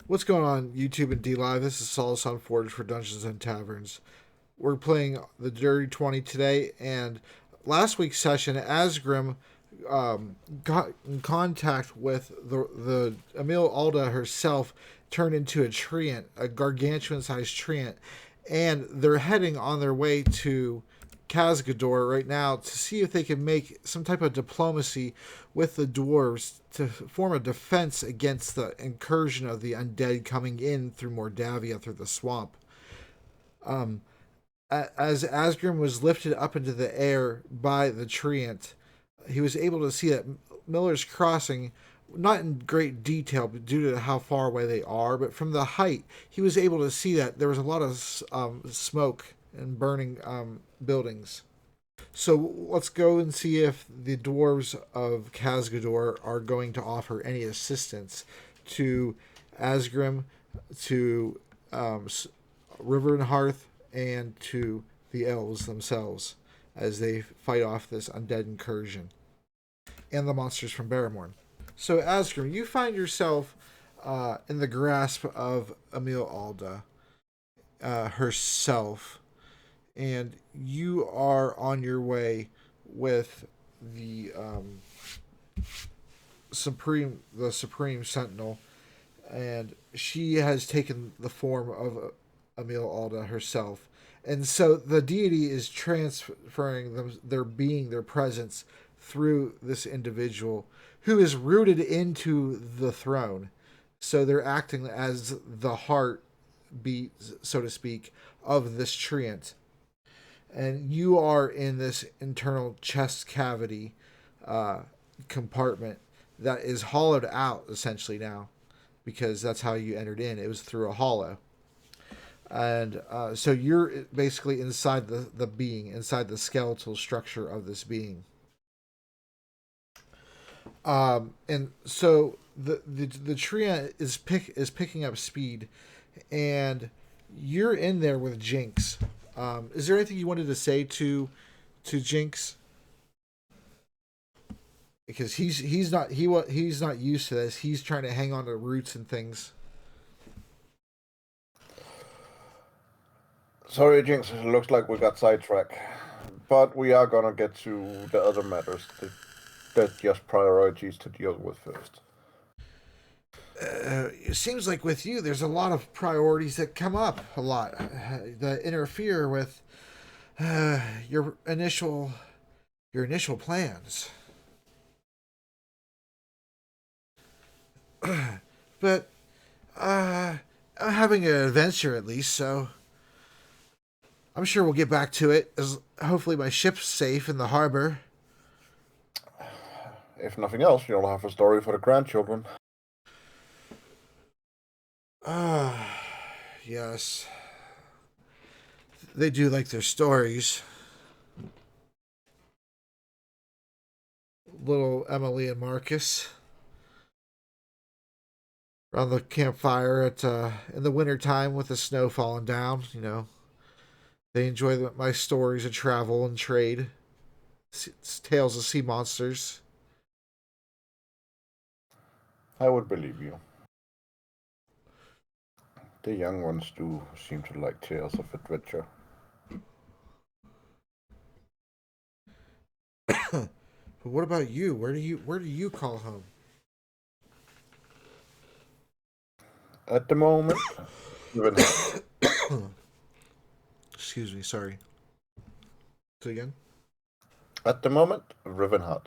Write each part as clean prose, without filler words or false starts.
What's going on, YouTube and D Live? This is Solace on Forge for Dungeons and Taverns. We're playing the Dirty 20 today, and last week's session, Asgrim got in contact with the Emil Alda herself, turned into a treant, a gargantuan-sized treant, and they're heading on their way to Khazgador right now to see if they can make some type of diplomacy with the dwarves to form a defense against the incursion of the undead coming in through Mordavia through the swamp. Um, as Asgrim was lifted up into the air by the treant, he was able to see that Miller's Crossing, not in great detail, but due to how far away they are, but from the height, he was able to see that there was a lot of smoke and burning buildings. So let's go and see if the dwarves of Khazgador are going to offer any assistance to Asgrim, to River and Hearth, and to the elves themselves as they fight off this undead incursion and the monsters from Barrymore. So, Asgrim, you find yourself in the grasp of Emil Alda herself, and you are on your way with the Supreme Sentinel, and she has taken the form of Emil Alda herself. And so the deity is transferring their being, their presence, through this individual who is rooted into the throne. So they're acting as the heart beat, so to speak, of this treant. And you are in this internal chest cavity uh, compartment that is hollowed out essentially now, because that's how you entered in. It was through a hollow. And so you're basically inside the being, inside the skeletal structure of this being. And so the tree is picking up speed, and you're in there with Jinx. Is there anything you wanted to say to Jinx? Because he's not used to this. He's trying to hang on to roots and things. Sorry, Jinx, it looks like we got sidetracked. But we are gonna get to the other matters that just priorities to deal with first. It seems like with you, there's a lot of priorities that come up a lot that interfere with uh, your initial your initial plans. But I'm having an adventure at least, so I'm sure we'll get back to it. As hopefully my ship's safe in the harbor. If nothing else, you'll have a story for the grandchildren. Ah, yes, they do like their stories. Little Emily and Marcus around the campfire at in the winter time with the snow falling down. You know, they enjoy my stories of travel and trade, tales of sea monsters. I would believe you. The young ones do seem to like tales of adventure. But what about you? Where do you call home? At the moment, Rivenhut. Excuse me, sorry. So again, At the moment, Rivenhut.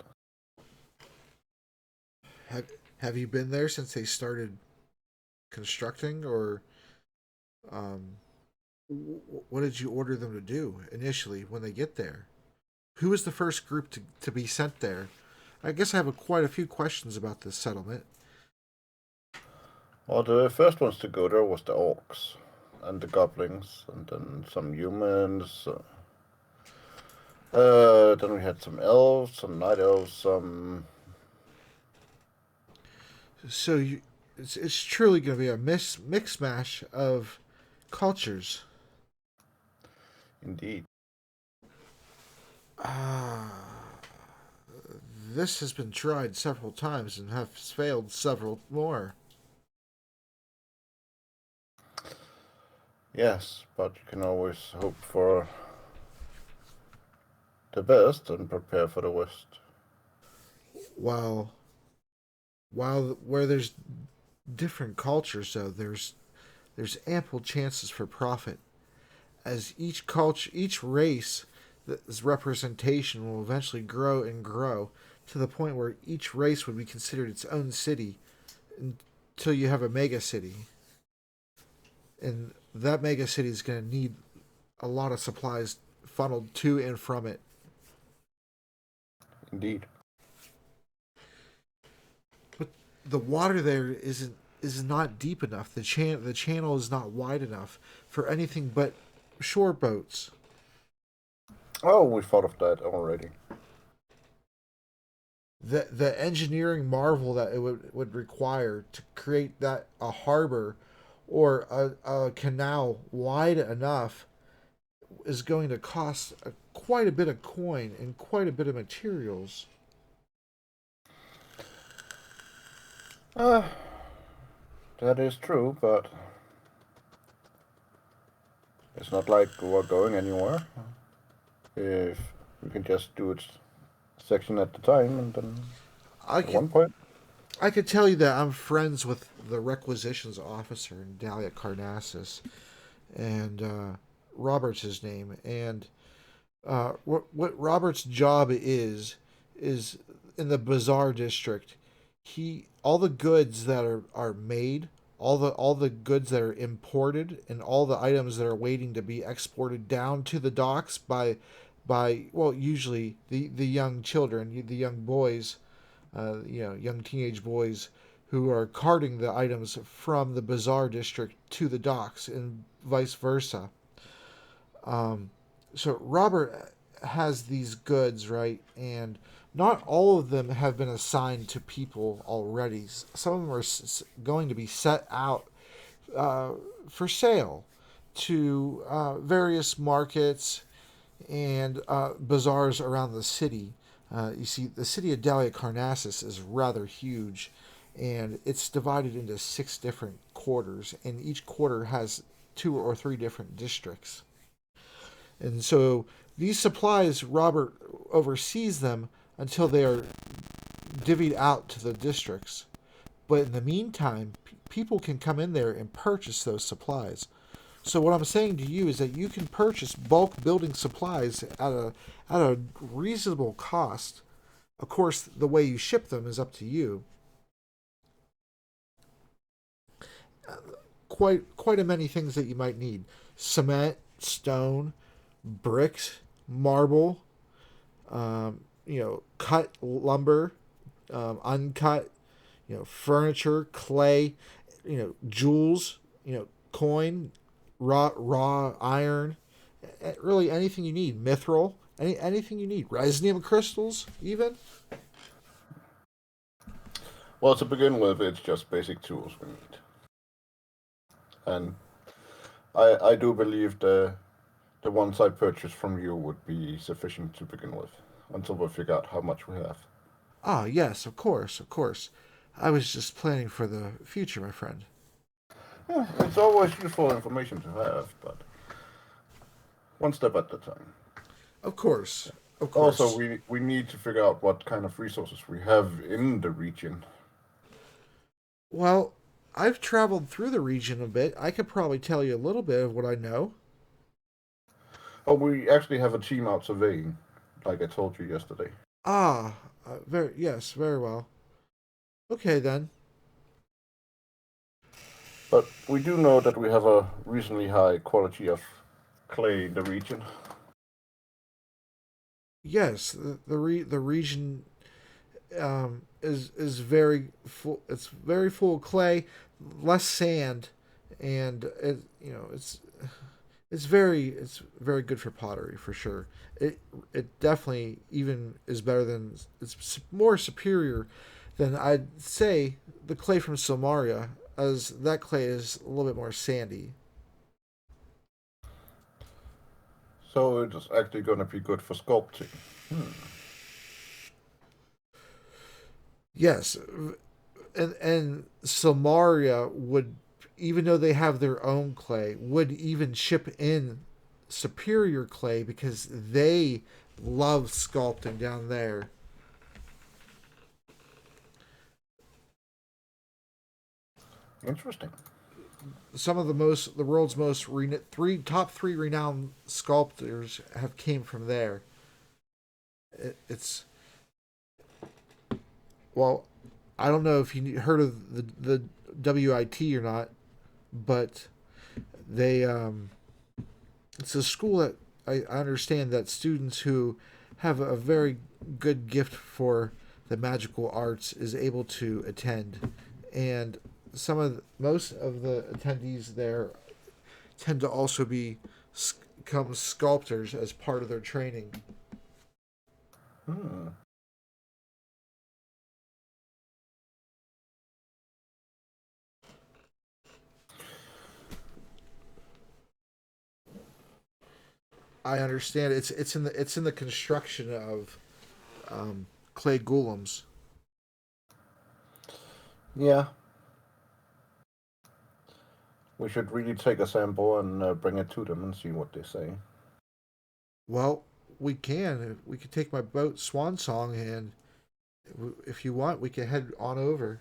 have have you been there since they started constructing, or um, what did you order them to do initially when they get there? Who was the first group to be sent there? I guess I have quite a few questions about this settlement. Well, the first ones to go there was the orcs and the goblins, and then some humans. Then we had some elves, some night elves, some. So it's truly going to be a mix mash of cultures. Indeed. Ah, this has been tried several times and has failed several more. Yes, but you can always hope for the best and prepare for the worst. While where there's different cultures, though, there's ample chances for profit, as each race, this representation will eventually grow and grow to the point where each race would be considered its own city until you have a mega city, and that mega city is going to need a lot of supplies funneled to and from it. Indeed. But the water there is not deep enough. The channel is not wide enough for anything but shore boats. Oh, we thought of that already. The engineering marvel that it would require to create that a harbor or a canal wide enough is going to cost quite a bit of coin and quite a bit of materials. Uh, that is true, but it's not like we're going anywhere. If we can just do it section at a time, and then I at could one point. I could tell you that I'm friends with the requisitions officer in Dahlia Carnassus, and Robert's his name. And what Robert's job is in the bazaar district. He all the goods that are made, all the goods that are imported, and all the items that are waiting to be exported down to the docks by well, usually the young children, the young boys, young teenage boys who are carting the items from the bazaar district to the docks and vice versa. Um, so Robert has these goods, right? And not all of them have been assigned to people already. Some of them are going to be set out uh, for sale to various markets and bazaars around the city. You see, the city of Dahlia Carnassus is rather huge, and it's divided into 6 different quarters, and each quarter has 2 or 3 different districts. And so these supplies, Robert oversees them until they are divvied out to the districts. But in the meantime, people can come in there and purchase those supplies. So what I'm saying to you is that you can purchase bulk building supplies at a reasonable cost. Of course, the way you ship them is up to you. Quite a many things that you might need: cement, stone, bricks, marble, cut lumber, uncut, furniture, clay, jewels, coin, raw iron, really anything you need, mithril, anything you need, resinium crystals, even. Well, to begin with, it's just basic tools we need, and I do believe the ones I purchased from you would be sufficient to begin with, until we figure out how much we have. Ah, yes, of course, of course. I was just planning for the future, my friend. Yeah, it's always useful information to have, but one step at a time. Of course, of Also, course. we need to figure out what kind of resources we have in the region. Well, I've traveled through the region a bit. I could probably tell you a little bit of what I know. Oh, we actually have a team out surveying, like I told you yesterday. Ah, very yes, very well. Okay then. But we do know that we have a reasonably high quality of clay in the region. Yes, the region is very full. It's very full of clay, less sand, and it's very good for pottery for sure. It definitely even is better than it's more superior than I'd say the clay from Samaria, as that clay is a little bit more sandy. So it's actually going to be good for sculpting. Hmm. Yes, and Samaria would even though they have their own clay, would even ship in superior clay because they love sculpting down there. Interesting. Some of the world's most top three renowned sculptors have came from there. It's well, I don't know if you heard of the WIT or not, but they it's a school that I understand that students who have a very good gift for the magical arts is able to attend, and most of the attendees there tend to also become sculptors as part of their training. Hmm. I understand it's in the construction of clay golems. Yeah, we should really take a sample and bring it to them and see what they say. Well, we could take my boat Swan Song, and if you want, we can head on over.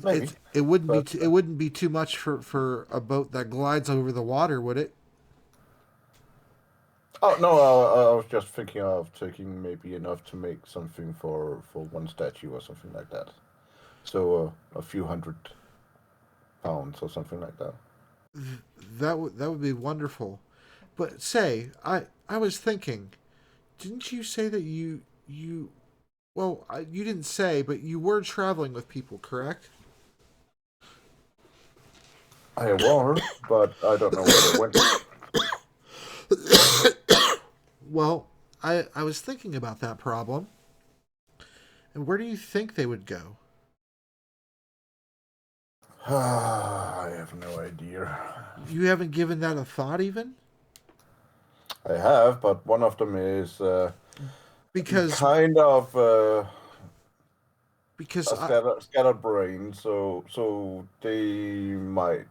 Maybe, It wouldn't be but it wouldn't be too much for a boat that glides over the water, would it? oh no, I was just thinking of taking maybe enough to make something for one statue or something like that. So a few £100 or something like that. That would be wonderful. But say, I was thinking, didn't you say that you well, you didn't say, but you were traveling with people, correct? I were, but I don't know where they went. Well, I was thinking about that problem. And where do you think they would go? I have no idea. You haven't given that a thought even? I have, but one of them is Because kind of because a I scattered brain, so they might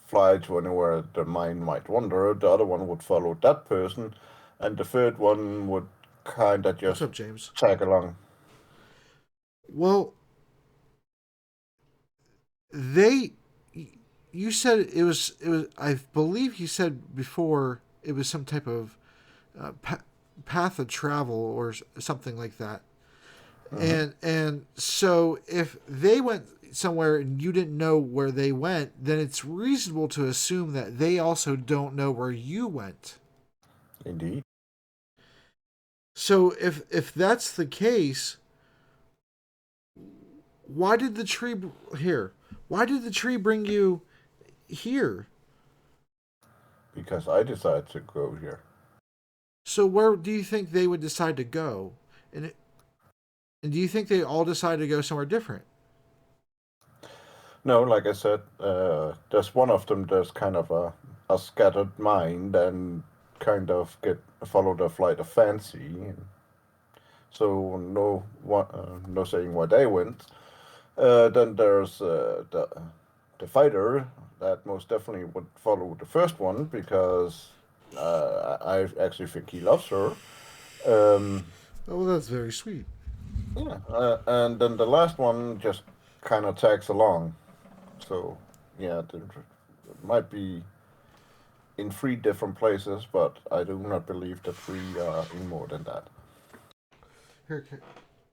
fly to anywhere their mind might wander. The other one would follow that person, and the third one would kind of what's just up, James? tag along. Well, they you said it was I believe you said before it was some type of path of travel or something like that. Hmm. And so if they went somewhere and you didn't know where they went, then it's reasonable to assume that they also don't know where you went. Indeed, So if that's the case, why did the tree here? Why did the tree bring you here? because I decided to go here. So where do you think they would decide to go? And and do you think they all decided to go somewhere different? No, like I said, there's one of them that's kind of a scattered mind and kind of get follow the flight of fancy. So no saying where they went. Then there's the fighter that most definitely would follow the first one because I actually think he loves her. Um, Oh, well, that's very sweet. yeah, and then the last one just kind of tags along. So yeah, there might be in three different places, but I do not believe the three are in more than that. Here,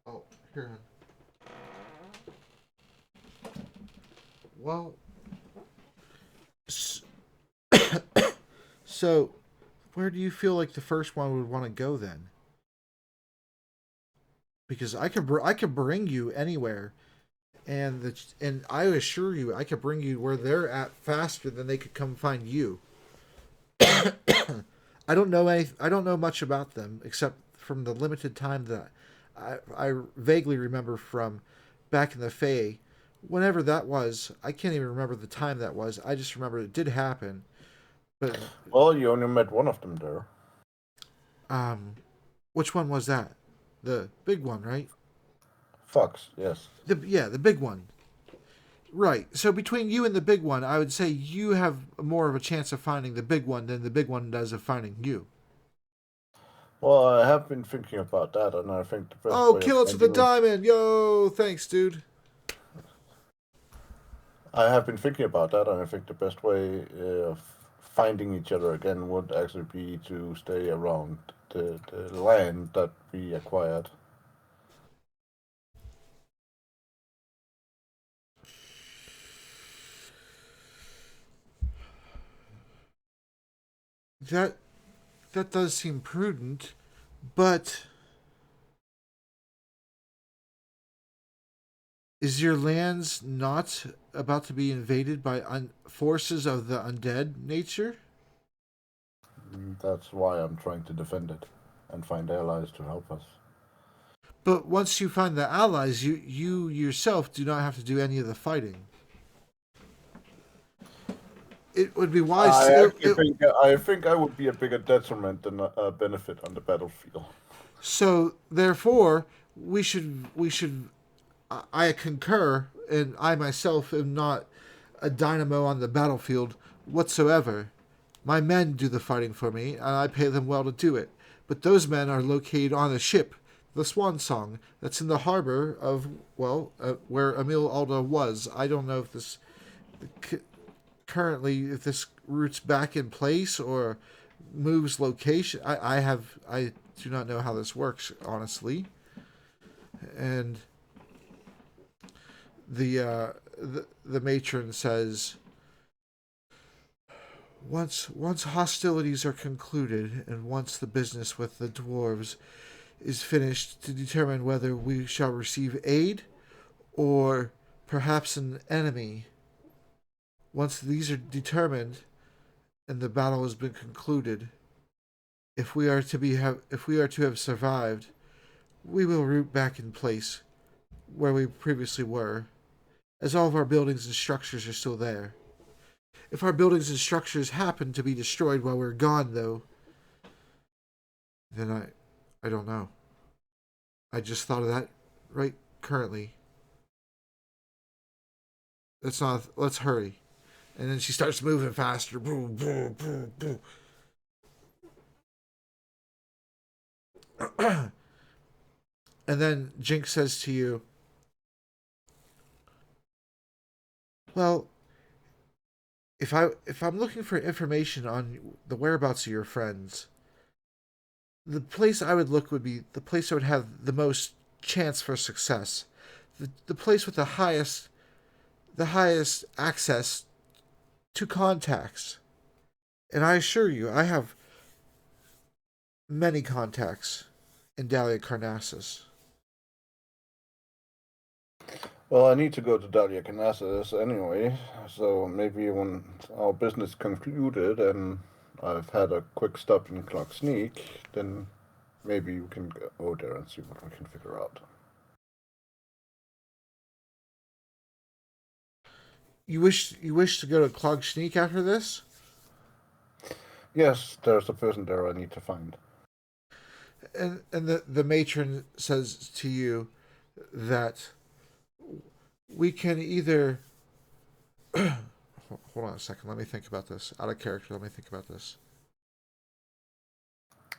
oh, here. Well, so where do you feel like the first one would want to go then? Because I could bring you anywhere, and I assure you I could bring you where they're at faster than they could come find you. I don't know much about them except from the limited time that I vaguely remember from back in the Fae. Whenever that was, I can't even remember the time that was. I just remember it did happen. But Well, you only met one of them there. um, which one was that? The big one, right? Fox, yes. The big one. Right. So between you and the big one, I would say you have more of a chance of finding the big one than the big one does of finding you. Well, I have been thinking about that, and I think the best Oh, way of kill it with a finding it. diamond! Yo, thanks, dude. I have been thinking about that, and I think the best way of finding each other again would actually be to stay around the land that we acquired. That that does seem prudent, but is your lands not about to be invaded by forces of the undead nature? That's why I'm trying to defend it and find allies to help us. But once you find the allies, you yourself do not have to do any of the fighting. It would be wise I to. actually think I would be a bigger detriment than a benefit on the battlefield. So therefore, we should. I concur, and I myself am not a dynamo on the battlefield whatsoever. My men do the fighting for me, and I pay them well to do it. But those men are located on a ship, the Swan Song, that's in the harbor of, where Emil Alda was. I don't know if this currently, if this route's back in place or moves location. I do not know how this works, honestly. And the matron says, once hostilities are concluded, and once the business with the dwarves is finished, to determine whether we shall receive aid or perhaps an enemy. Once these are determined and the battle has been concluded, if we are to have survived, we will root back in place where we previously were, as all of our buildings and structures are still there. If our buildings and structures happen to be destroyed while we're gone, though, then I don't know. I just thought of that right currently. Let's not. Let's hurry. And then she starts moving faster. Boom, boom, boom, boom. And then Jinx says to you, "Well, if I'm looking for information on the whereabouts of your friends, the place I would look would be the place that would have the most chance for success, the place with the highest access to contacts. And I assure you, I have many contacts in Dahlia Carnassus. Well, I need to go to Dahlia Canassus anyway, so maybe when our business concluded and I've had a quick stop in Clock Sneak, then maybe we can go there and see what we can figure out. You wish to go to Clog Sneak after this? Yes, there's a person there I need to find. And the matron says to you that we can either hold on a second, let me think about this. Out of character, let me think about this.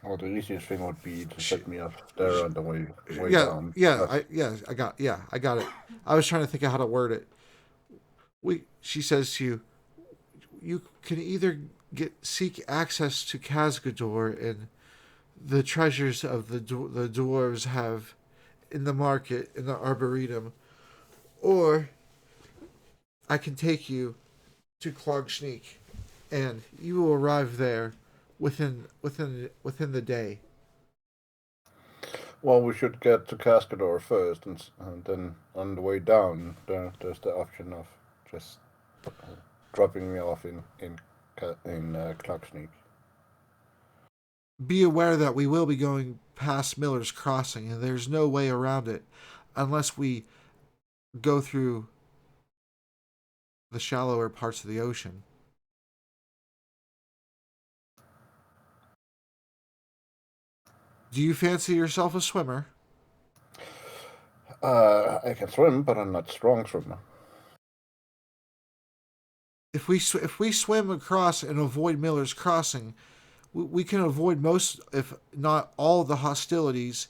Well, the easiest thing would be to She, set me up there on the way yeah, down. yeah, I got it. I was trying to think of how to word it. She says to you, you can either seek access to Khazgador and the treasures of the dwarves have in the market in the arboretum, or I can take you to Klogsneak, and you will arrive there within the day. Well, we should get to Cascador first, and then on the way down, there's the option of just dropping me off in Clocksneak. Be aware that we will be going past Miller's Crossing, and there's no way around it unless we go through the shallower parts of the ocean. Do you fancy yourself a swimmer? I can swim, but I'm not a strong swimmer. if we swim across and avoid Miller's Crossing, we can avoid most, if not all, of the hostilities,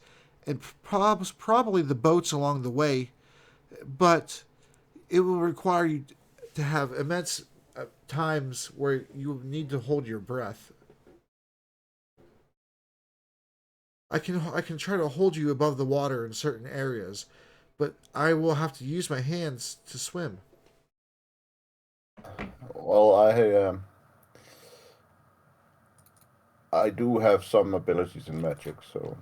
and probably the boats along the way. But it will require you to have immense times where you need to hold your breath. I can try to hold you above the water in certain areas, but I will have to use my hands to swim. Well, I do have some abilities in magic, so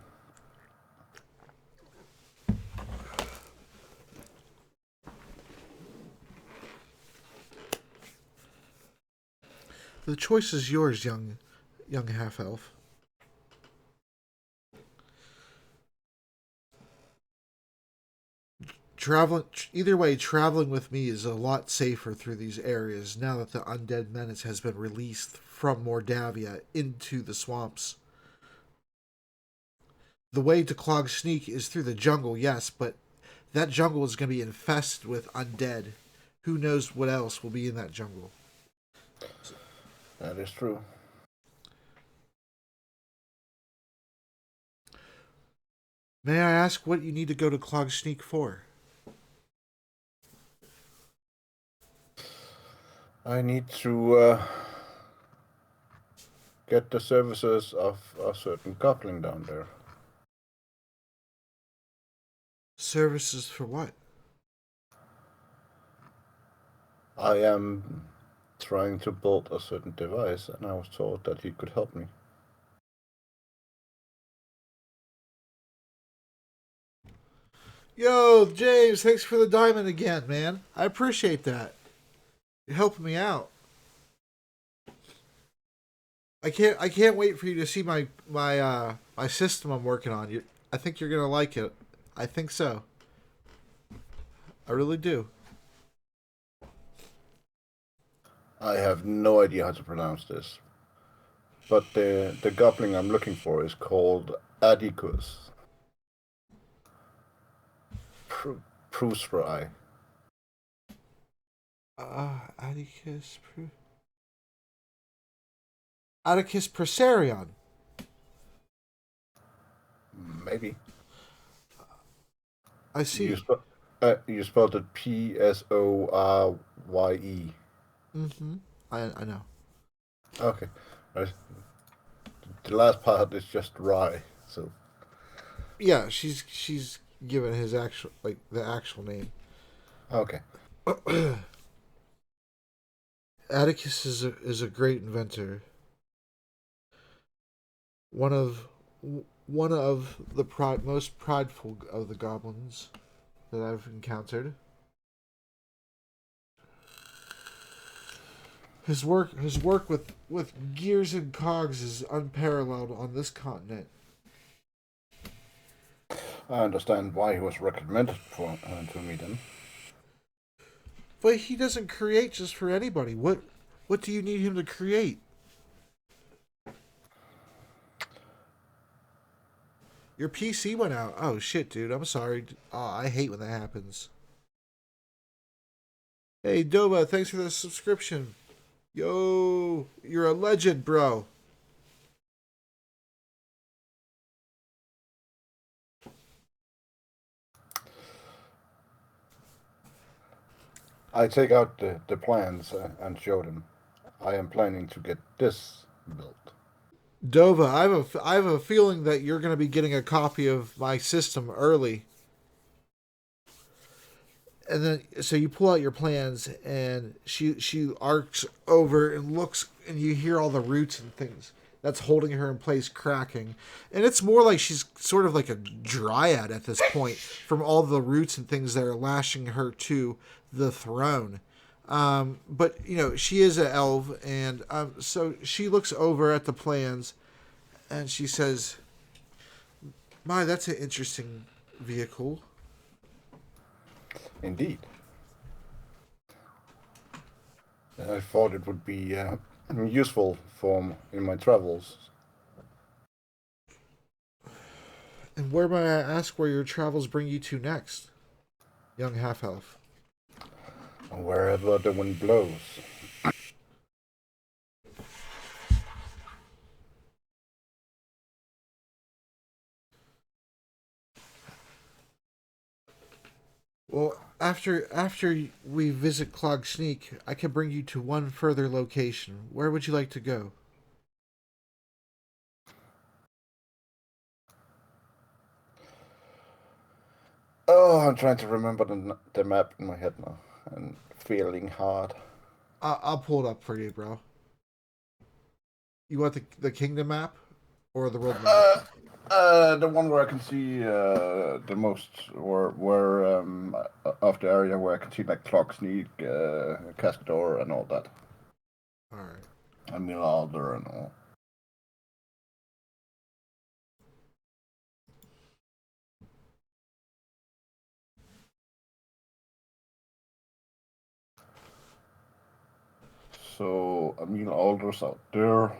The choice is yours, young half elf. Traveling either way, traveling with me is a lot safer through these areas now that the undead menace has been released from Mordavia into the swamps. The way to Clog Sneak is through the jungle, yes, but that jungle is going to be infested with undead. Who knows what else will be in that jungle? that is true. May I ask what you need to go to Clog Sneak for? I need to get the services of a certain goblin down there. Services for what? I am trying to build a certain device, and I was told that he could help me. Yo, James, thanks for the diamond again, man. I appreciate that. You're helping me out. I can't wait for you to see my system I'm working on. I think you're gonna like it. I think so. I really do. I have no idea how to pronounce this, but the goblin I'm looking for is called Adicus Prusrai. Atticus Atticus Presarion. Maybe. I see. You spelled it P-S-O-R-Y-E. Mm-hmm. I know. Okay. Right. The last part is just rye. So Yeah, she's given his the actual name. okay. Atticus is a great inventor. One of one of the most prideful of the goblins that I've encountered. His work with gears and cogs is unparalleled on this continent. I understand why he was recommended to me then. But he doesn't create just for anybody. What do you need him to create? Your PC went out. Oh shit, dude. I'm sorry. Oh, I hate when that happens. Hey Dova, thanks for the subscription. Yo, you're a legend, bro. I take out the plans and show them. I am planning to get this built. Dova, I have a feeling that you're going to be getting a copy of my system early. And then so you pull out your plans and she arcs over and looks and you hear all the roots and things that's holding her in place cracking. And it's more like she's sort of like a dryad at this point from all the roots and things that are lashing her to the throne. But you know, she is an elf, and so she looks over at the plans and she says, "My, that's an interesting vehicle." Indeed. I thought it would be useful in my travels. And where may I ask where your travels bring you to next, young half elf? Wherever the wind blows. Well, after we visit Clog Sneak, I can bring you to one further location. Where would you like to go? Oh, I'm trying to remember the map in my head now, and feeling hard. I'll pull it up for you, bro. You want the kingdom map or the world map? The one where I can see the most, where of the area where I can see like Clock Sneak, Cascador, and all that. All right. And Alder and all. So Emil Alder's out there.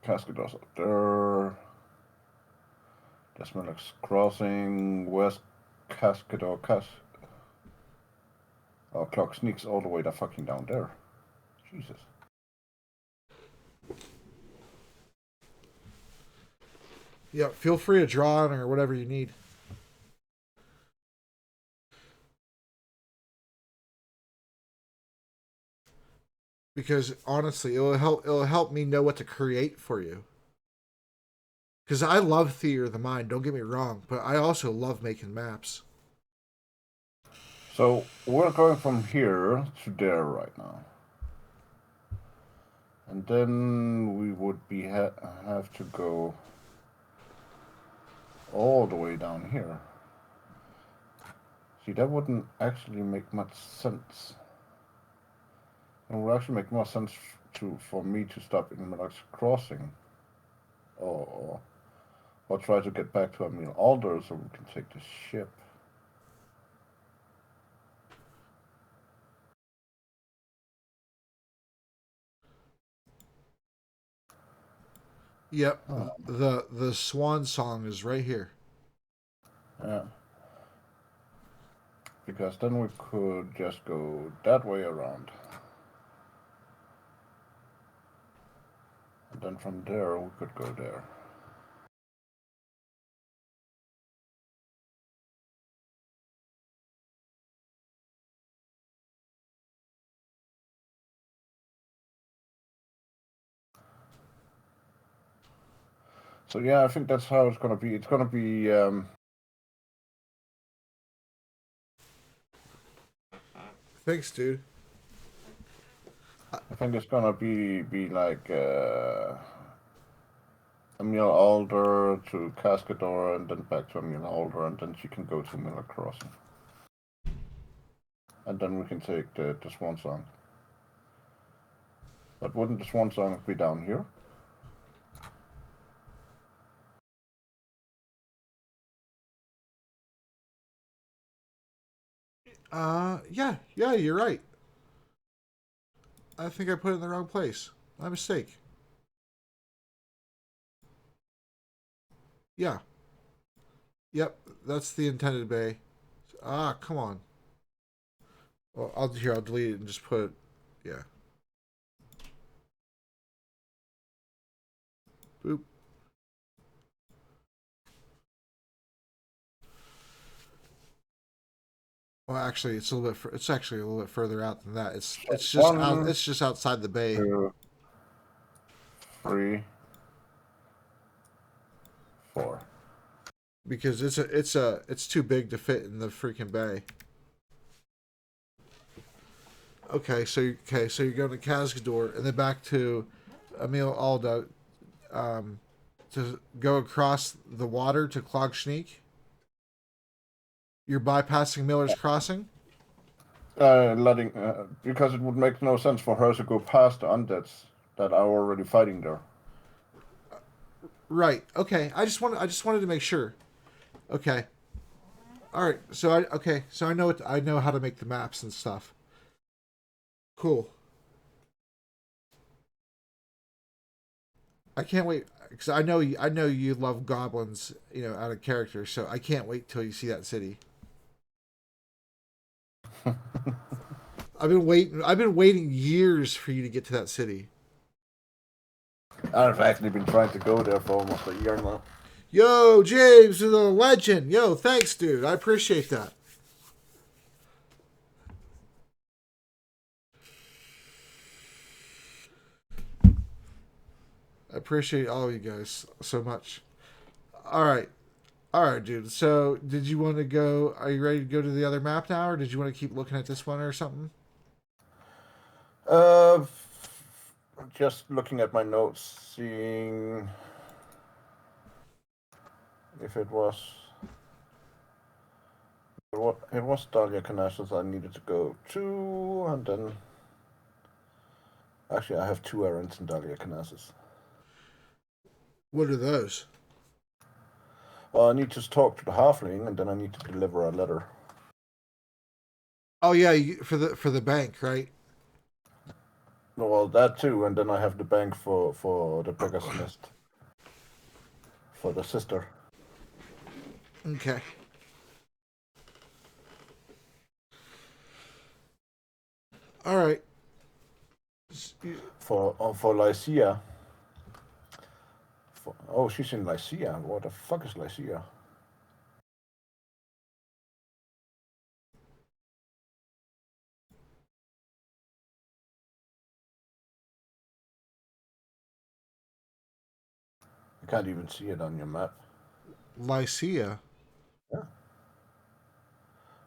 Cascador's out there. Desmond's Crossing, West Cascador, Oh, Clock Sneaks all the way to fucking down there. Jesus. Yeah, feel free to draw on or whatever you need. Because honestly, it'll help me know what to create for you. Because I love theater of the mind, don't get me wrong, but I also love making maps. So we're going from here to there right now. And then we would be have to go all the way down here. See, that wouldn't actually make much sense. It would actually make more sense for me to stop in Miller's Crossing. Or try to get back to Emil Alder so we can take the ship. Yep, the swan song is right here. Yeah. Because then we could just go that way around. And then from there we could go there. So yeah, I think that's how it's gonna be. It's gonna be Thanks, dude. I think it's gonna be like Emil Alder to Cascador and then back to Emil Alder and then she can go to Miller Crossing. And then we can take the Swan Song. But wouldn't the Swan Song be down here? Yeah, you're right. I think I put it in the wrong place. My mistake. Yeah. Yep, that's the intended bay. Ah, come on. Well, I'll delete it and just put, yeah. Boop. Well, actually, it's actually a little bit further out than that. It's just out. One, It's just outside the bay 2, 3, 4. because it's too big to fit in the freaking bay. So you're going to Cascador and then back to Emil Alda, to go across the water to Clog Sneak. You're bypassing Miller's Crossing. Because it would make no sense for her to go past the undeads that are already fighting there. Right. Okay. I just wanted to make sure. Okay. All right. So I know how to make the maps and stuff. Cool. I can't wait because I know you love goblins, out of character. So I can't wait till you see that city. I've been waiting years for you to get to that city. I've actually been trying to go there for almost a year now. Yo, James, the legend. Yo, thanks, dude. I appreciate that. I appreciate all of you guys so much. All right. All right, dude. So, did you want to go? Are you ready to go to the other map now, or did you want to keep looking at this one or something? Uh, just looking at my notes, seeing if it was Dahlia Canassus I needed to go to, and then actually I have two errands in Dahlia Canassus. What are those? Well, I need to talk to the halfling, and then I need to deliver a letter. Oh yeah, for the bank, right? Well, that too, and then I have the bank for the beggar's nest for the sister. Okay. All right. For Lycia. Oh, she's in Lycia. What the fuck is Lycia? I can't even see it on your map. Lycia. Yeah.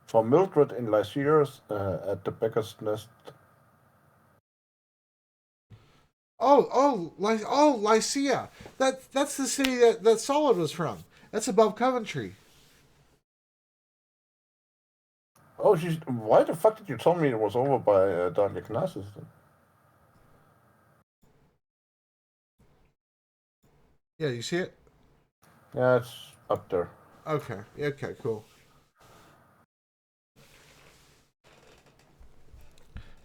For Mildred in Lycia at the beggar's nest. Lycia. That's the city that Solid was from. That's above Coventry. Oh, she's. Why the fuck did you tell me it was over by Dahlia Canassus? Yeah, you see it? Yeah, it's up there. Okay. Okay. Cool.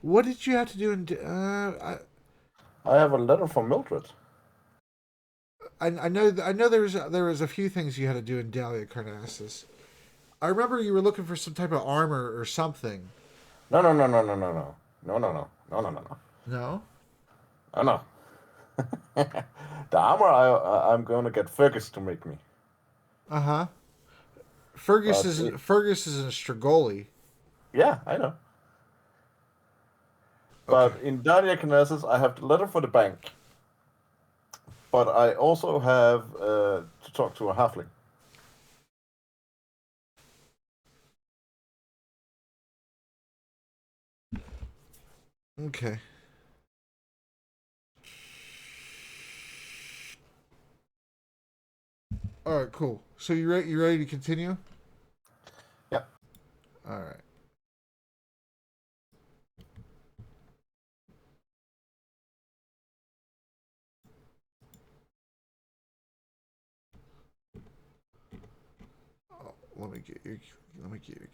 What did you have to do in? I have a letter from Mildred. I know there was a few things you had to do in Dahlia Carnassus. I remember you were looking for some type of armor or something. No, no, no, no, no, no, no, no, no, no, no, no, no, no, No. no, no. The armor I'm going to get Fergus to make me. Uh huh. But Fergus is in Strigoli. yeah, I know. Okay. But in Dahlia Canassus, I have the letter for the bank. But I also have to talk to a halfling. Okay. All right. Cool. So you ready to continue? Yeah. All right. Oh, let me get your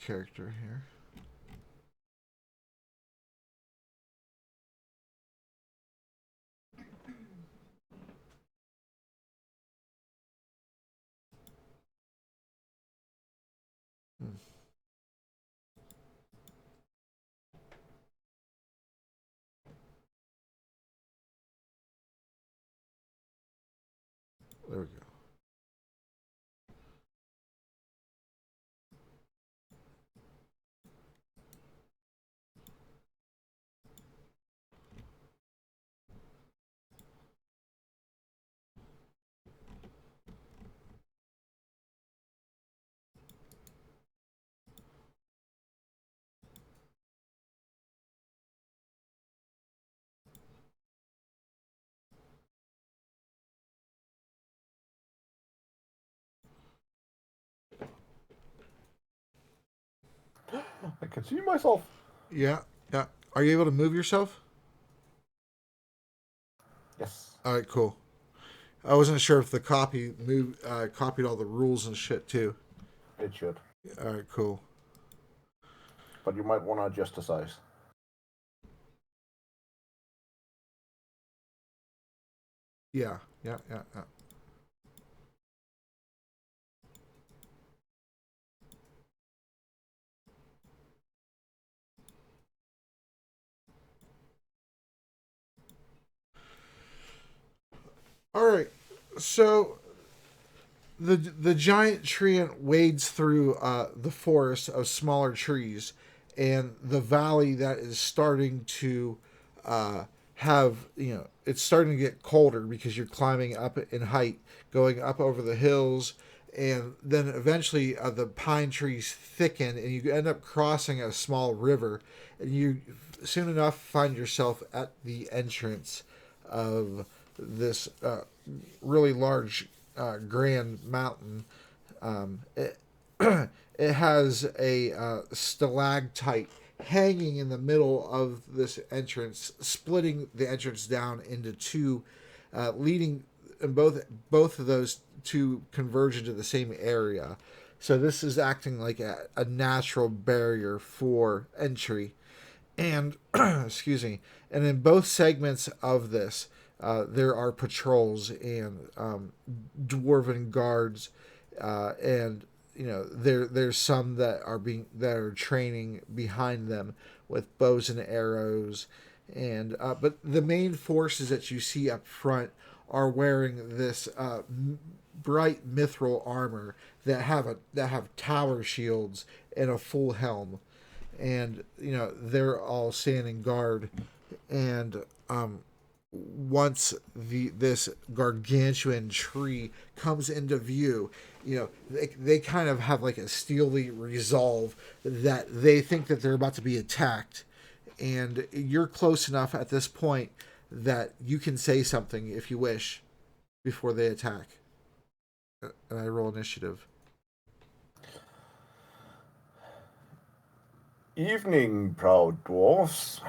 character here. Hmm. There we go. I can see myself. Yeah. Yeah. Are you able to move yourself? Yes, All right. Cool. I wasn't sure if the copied all the rules and shit too. it should. All right. Cool. But you might want to adjust the size. Yeah. Yeah. Yeah. Yeah. All right. So The giant treant wades through the forest of smaller trees, and the valley that is starting to have it's starting to get colder because you're climbing up in height, going up over the hills, and then eventually the pine trees thicken, and you end up crossing a small river, and you soon enough find yourself at the entrance of this really large grand mountain. It, it has a stalactite hanging in the middle of this entrance, splitting the entrance down into two, leading and both of those two converge into the same area. So this is acting like a natural barrier for entry, and excuse me, and in both segments of this, there are patrols and dwarven guards, and there's some that are training behind them with bows and arrows, and but the main forces that you see up front are wearing this bright mithril armor that have tower shields and a full helm, and they're all standing guard, and once this gargantuan tree comes into view, they kind of have like a steely resolve that they think that they're about to be attacked, and you're close enough at this point that you can say something if you wish before they attack. And I roll initiative. Evening, proud dwarfs.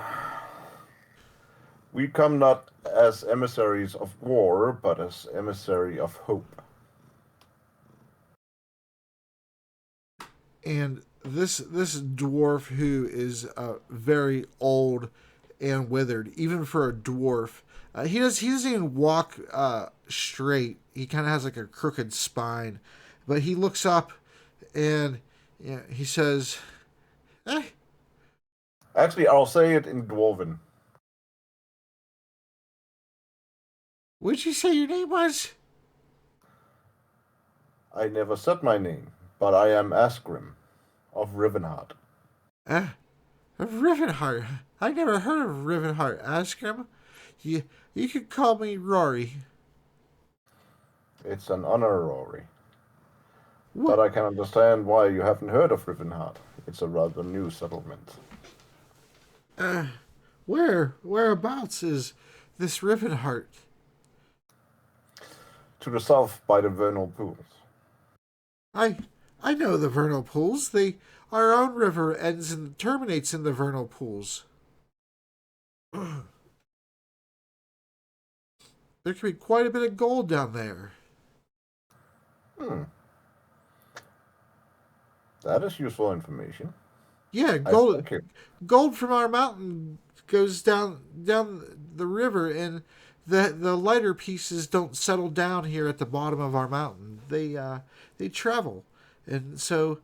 We come not as emissaries of war, but as emissary of hope. And this dwarf, who is very old and withered, even for a dwarf, he doesn't even walk straight. He kind of has like a crooked spine, but he looks up and he says, "Eh, Actually, I'll say it in Dwarven. what'd you say your name was?" I never said my name, but I am Asgrim of Rivenheart. "Eh, Rivenheart. I never heard of Rivenheart. Asgrim. You could call me Rory." It's an honor, Rory. What? But I can understand why you haven't heard of Rivenheart. It's a rather new settlement. Whereabouts is this Rivenheart? To the south by the vernal pools. I I know the vernal pools. Our own river ends and terminates in the vernal pools. There can be quite a bit of gold down there. Hmm, that is useful information. Yeah, I gold thank you. gold from our mountain goes down the river, and the lighter pieces don't settle down here at the bottom of our mountain. They travel, and so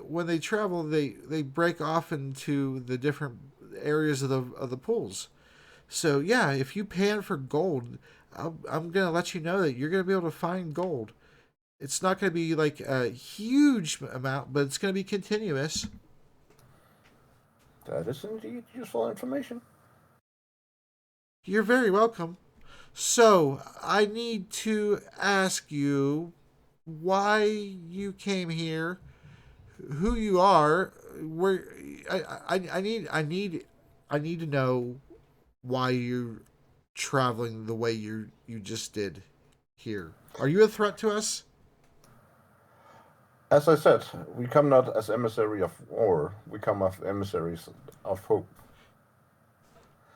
when they travel, they break off into the different areas of the pools. So yeah, if you pan for gold, I'm gonna let you know that you're gonna be able to find gold. It's not gonna be like a huge amount, but it's gonna be continuous. That is indeed useful information. You're very welcome. So I need to ask you why you came here, who you are, where I need to know why you're traveling the way you just did here. Are you a threat to us? As I said, we come not as emissary of war, we come as emissaries of hope.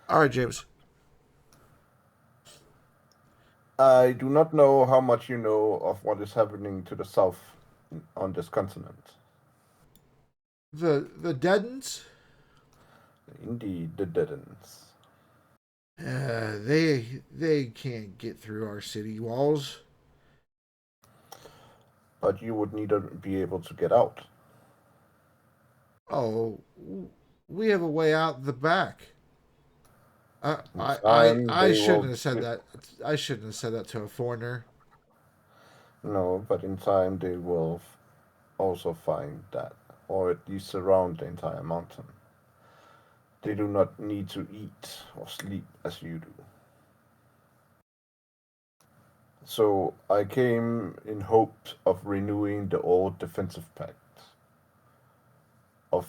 All right, James. I do not know how much you know of what is happening to the south on this continent. The Deadens, Indeed, the Deadens. they can't get through our city walls. But you would need to be able to get out. Oh, we have a way out the back. In time, I they shouldn't will. have said that. I shouldn't have said that to a foreigner. No, but in time they will also find that, or at least surround the entire mountain. They do not need to eat or sleep as you do. So I came in hopes of renewing the old defensive pact of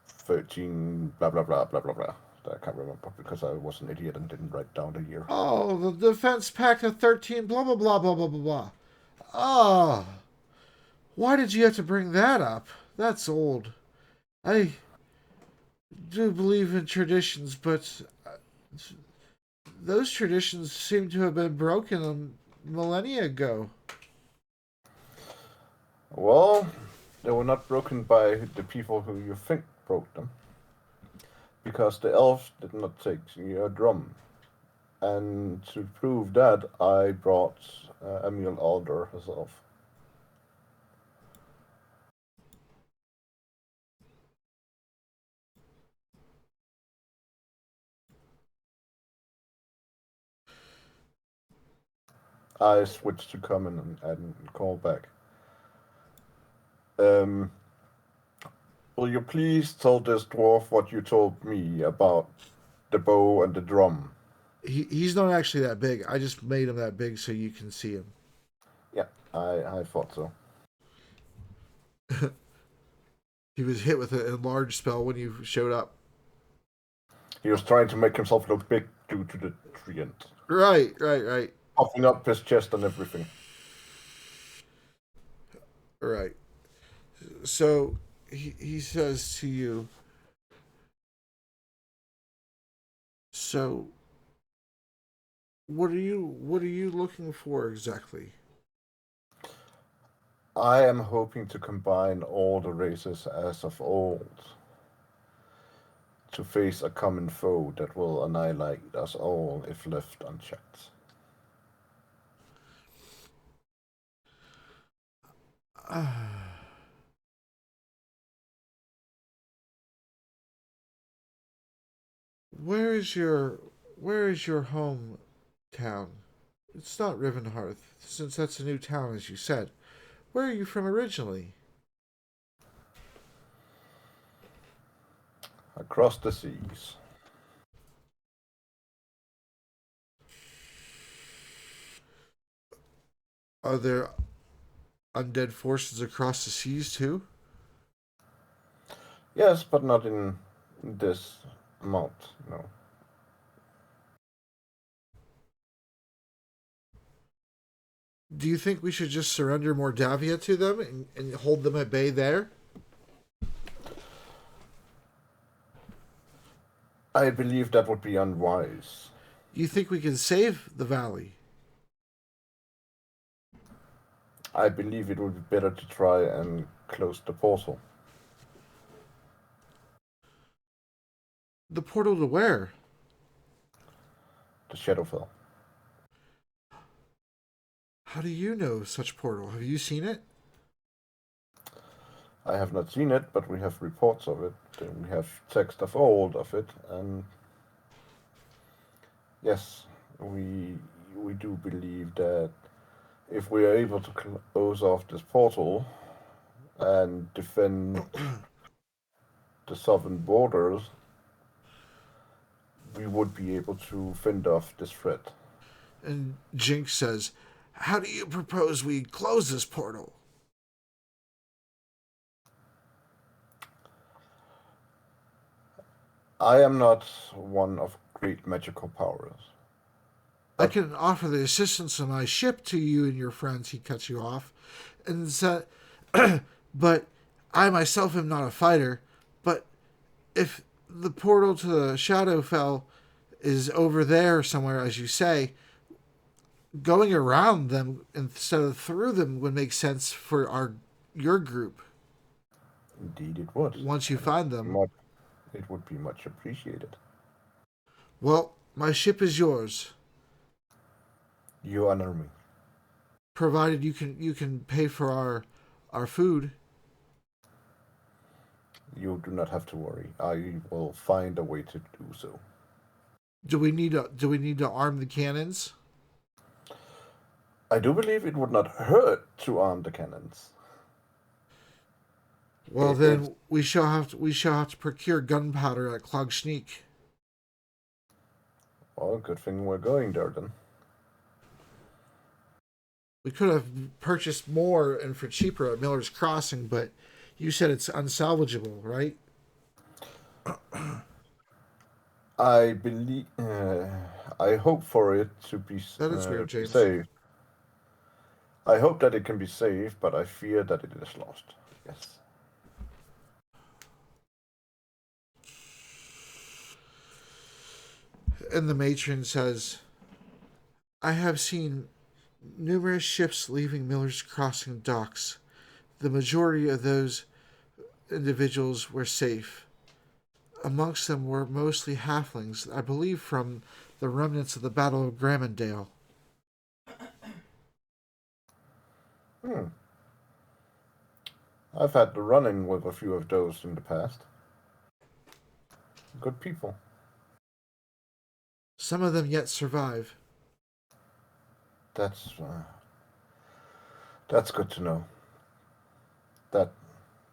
13 blah blah blah blah blah blah. I can't remember because I was an idiot and didn't write down the year. Oh, the Defense Pact of 13, blah, blah, blah, blah, blah, blah, blah. Oh, why did you have to bring that up? That's old. I do believe in traditions, but those traditions seem to have been broken millennia ago. Well, they were not broken by the people who you think broke them, because the elves did not take your drum. And to prove that, I brought Emil Alder herself. I switched to common and call back. Um, will you please tell this dwarf what you told me about the bow and the drum? He's not actually that big. I just made him that big so you can see him. Yeah, I thought so. He was hit with an enlarged spell when you showed up. He was trying to make himself look big due to the treant. Right, right, right, Puffing up his chest and everything. right. So he says to you, so what are you looking for exactly? I am hoping to combine all the races as of old to face a common foe that will annihilate us all if left unchecked. Where is your hometown? It's not Rivenhearth, since that's a new town, as you said. Where are you from originally? Across the seas. Are there undead forces across the seas too? Yes, but not in this amount, no. Do you think we should just surrender Mordavia to them and hold them at bay there? I believe that would be unwise. Do you think we can save the valley? I believe it would be better to try and close the portal. The portal to where? The Shadowfell. How do you know such portal? Have you seen it? I have not seen it, but we have reports of it. We have text of old of it, and yes, we do believe that if we are able to close off this portal and defend the southern borders, we would be able to fend off this threat. And Jinx says, how do you propose we close this portal? I am not one of great magical powers, I but can offer the assistance of my ship to you and your friends, he cuts you off. And said, but I myself am not a fighter. But if the portal to the Shadowfell is over there somewhere, as you say, going around them instead of through them would make sense for your group indeed it would. once you And it find would be them. much, it would be much appreciated. Well, my ship is yours, You honor me. provided you can pay for our food. You do not have to worry. I will find a way to do so. Do we need to arm the cannons? I do believe it would not hurt to arm the cannons. Well, It's then we shall have to procure gunpowder at Klogsneek. well, good thing we're going there then. We could have purchased more and for cheaper at Miller's Crossing, but you said it's unsalvageable, right? I believe. I hope for it to That is weird, be James. saved. I hope that it can be saved, but I fear that it is lost. Yes. And the matron says, I have seen numerous ships leaving Miller's Crossing docks. The majority of those individuals were safe. Amongst them were mostly halflings, I believe from the remnants of the Battle of Grammondale. Hmm. I've had the run-in with a few of those in the past. Good people. Some of them yet survive. That's that's good to know. That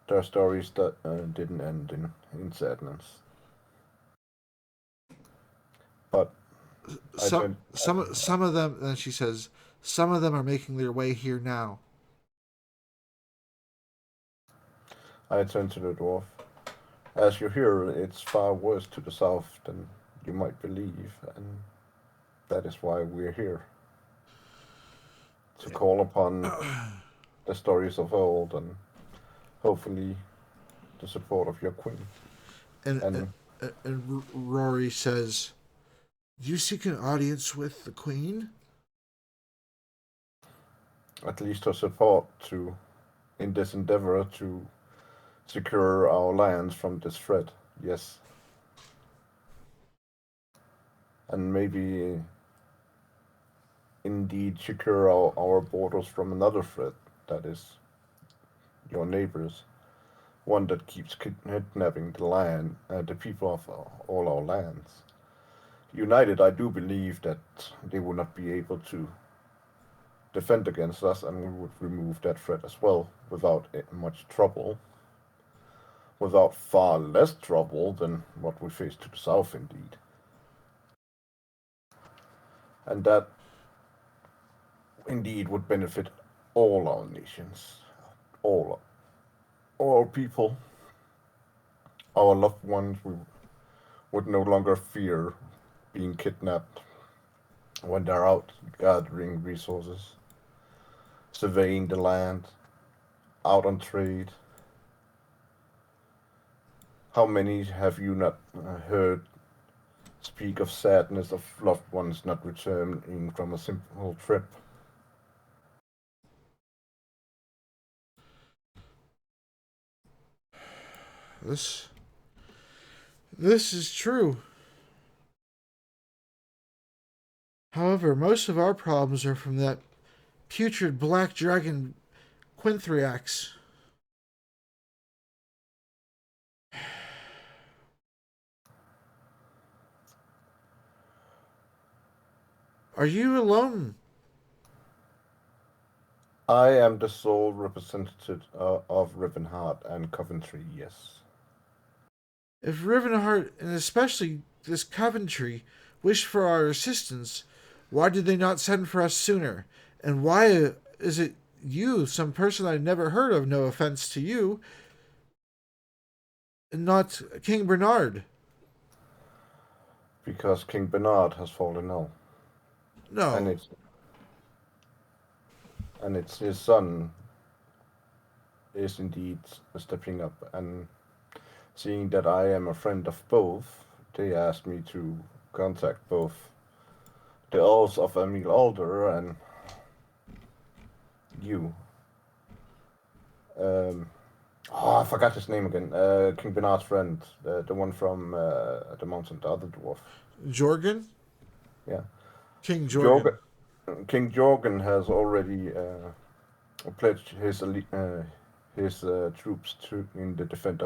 there are stories that didn't end in sadness. But I Some turned some of them, then she says, some of them are making their way here now. I turned to the dwarf. As you hear, it's far worse to the south than you might believe, and that is why we're here. To call upon the stories of old and hopefully the support of your queen. And, And Rory says, do you seek an audience with the Queen? at least her support to in this endeavor to secure our lands from this threat. Yes. And maybe indeed secure our borders from another threat, that is your neighbors. One that keeps kidnapping the people of all our lands. United, I do believe that they would not be able to defend against us, and we would remove that threat as well without much trouble, without far less trouble than what we face to the south, indeed. And that indeed would benefit all our nations, all, all people, our loved ones. We would no longer fear being kidnapped when they're out gathering resources, surveying the land, out on trade. How many have you not heard speak of sadness of loved ones not returning from a simple trip? This this is true. However, most of our problems are from that putrid black dragon Quinthriax. Are you alone? I am the sole representative of Rivenheart and Coventry, yes. If Rivenheart, and especially this Coventry, wish for our assistance, why did they not send for us sooner? And why is it you, some person I never heard of, no offense to you, and not King Bernard? Because King Bernard has fallen ill, and No. it's his son is indeed stepping up. And seeing that I am a friend of both, they asked me to contact both the Earls of Emil Alder and you. Um, I forgot his name again. King Bernard's friend, the one from the mountain, the other dwarf. Jorgen? Yeah, King Jorgen. Jorgen. King Jorgen has already pledged his troops to in the defense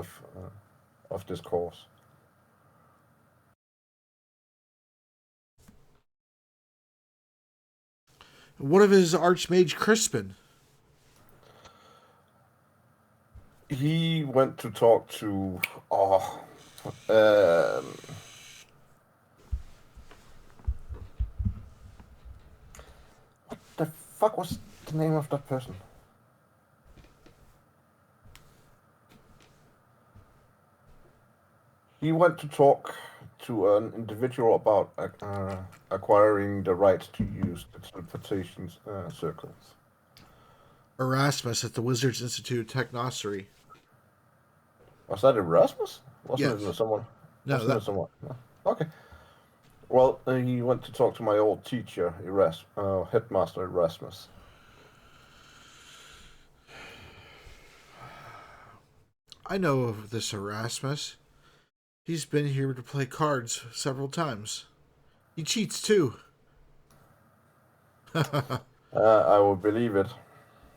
of this cause. What of his Archmage Crispin? He went to talk to. Oh. Um, the fuck was the name of that person? He went to talk to an individual about acquiring the right to use the teleportation circles. Erasmus at the Wizards Institute of Technosophy. Was that Erasmus? Wasn't it Yes. someone? No, Wasn't that it someone? No. Okay. Well, he went to talk to my old teacher, Headmaster Erasmus. I know of this Erasmus. He's been here to play cards several times. He cheats too. I will believe it.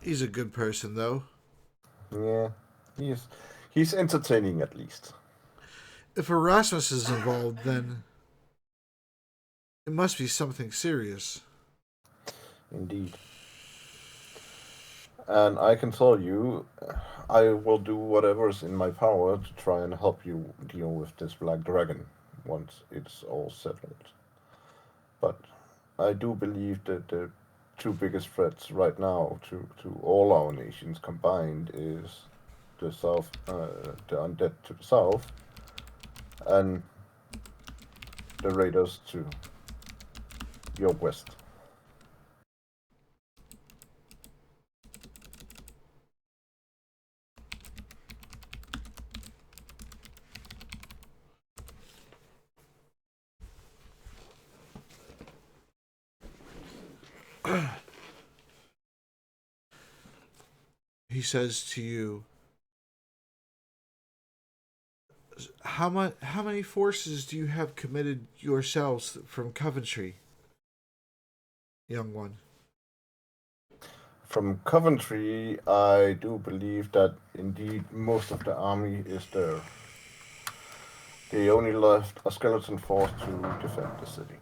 He's a good person, though. Yeah, he's he's entertaining at least. If Erasmus is involved, then it must be something serious. Indeed. And I can tell you, I will do whatever is in my power to try and help you deal with this black dragon once it's all settled. But I do believe that the two biggest threats right now to all our nations combined is the undead to the south, and the raiders to your west. He says to you, How many forces do you have committed yourselves from Coventry, young one?" From Coventry, I do believe that indeed most of the army is there. They only left a skeleton force to defend the city.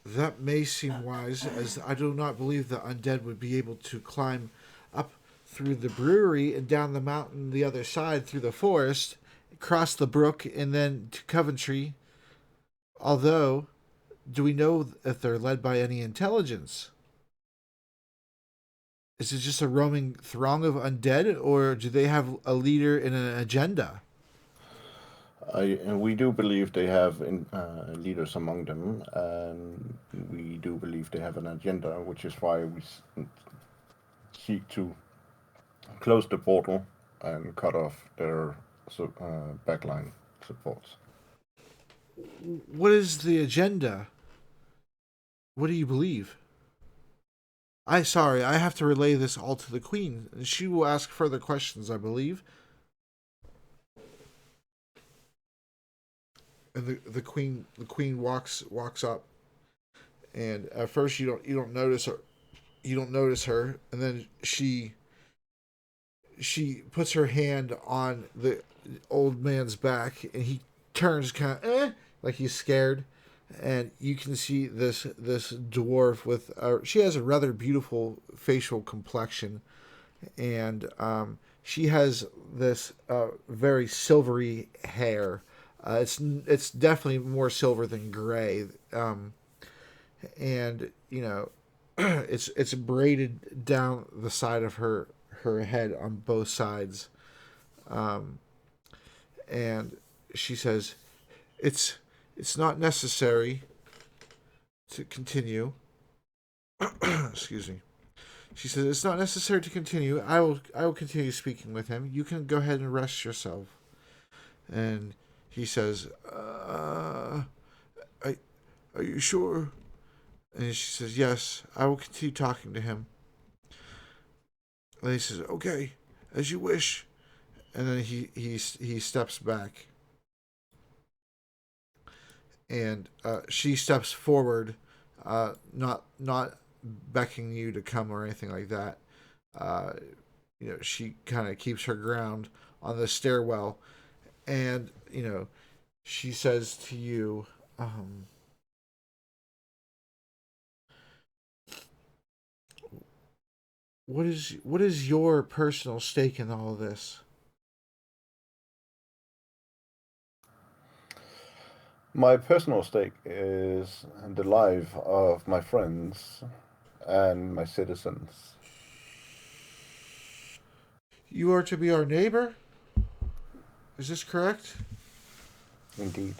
That may seem wise, as I do not believe the undead would be able to climb up through the brewery and down the mountain the other side through the forest, cross the brook, and then to Coventry. Although, do we know if they're led by any intelligence? Is it just a roaming throng of undead, or do they have a leader and an agenda? And we do believe they have leaders among them, and we do believe they have an agenda, which is why we seek to close the portal and cut off their backline supports. What is the agenda? What do you believe? I have to relay this all to the queen. She will ask further questions, I believe. And the queen walks up, and at first you don't notice her. You don't notice her, and then she puts her hand on the old man's back, and he turns kind of like he's scared. And you can see this dwarf with she has a rather beautiful facial complexion, and she has this very silvery hair. It's definitely more silver than gray, and it's braided down the side of her head on both sides, and she says, "It's it's not necessary to continue." Excuse me. She says, "It's not necessary to continue. I will continue speaking with him. You can go ahead and rest yourself." And he says, I, "Are you sure?" And she says, "Yes, I will continue talking to him." And he says, "Okay, as you wish." And then he steps back, and she steps forward, not beckoning you to come or anything like that. Uh, she kind of keeps her ground on the stairwell, and she says to you, what is your personal stake in all of this? My personal stake is the life of my friends and my citizens. You are to be our neighbor? Is this correct? Indeed.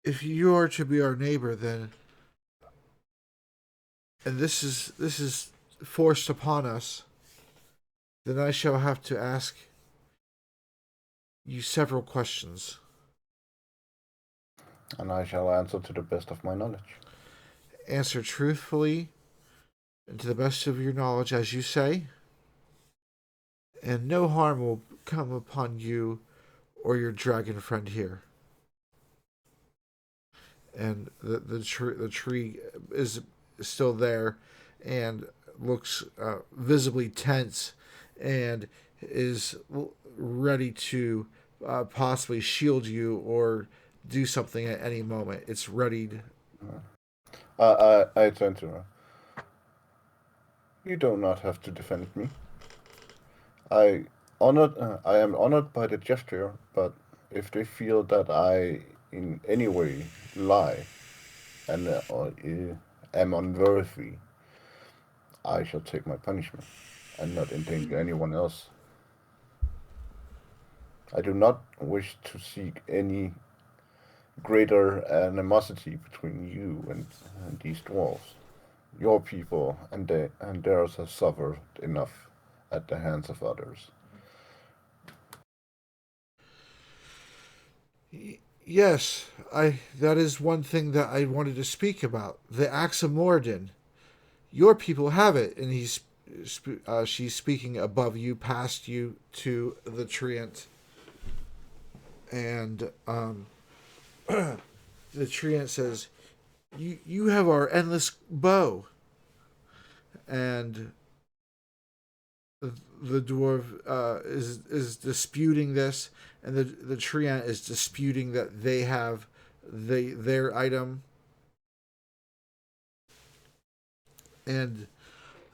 If you are to be our neighbor, then, and this is forced upon us, then I shall have to ask you several questions. And I shall answer to the best of my knowledge. Answer truthfully and to the best of your knowledge, as you say, and no harm will come upon you or your dragon friend here. And the tree is still there and looks visibly tense and is ready to possibly shield you or do something at any moment. It's ready. I turn to her. You do not have to defend me. I am honored by the gesture, but if they feel that I in any way lie and am unworthy, I shall take my punishment and not endanger anyone else. I do not wish to seek any greater animosity between you and these dwarves. Your people and theirs have suffered enough at the hands of others. Yes, I. That is one thing that I wanted to speak about. The Axe of Moradin. Your people have it, and she's speaking above you, past you, to the treant, and the treant says, "You have our endless bow," and the dwarf is disputing this, and the treant is disputing that they have their item, and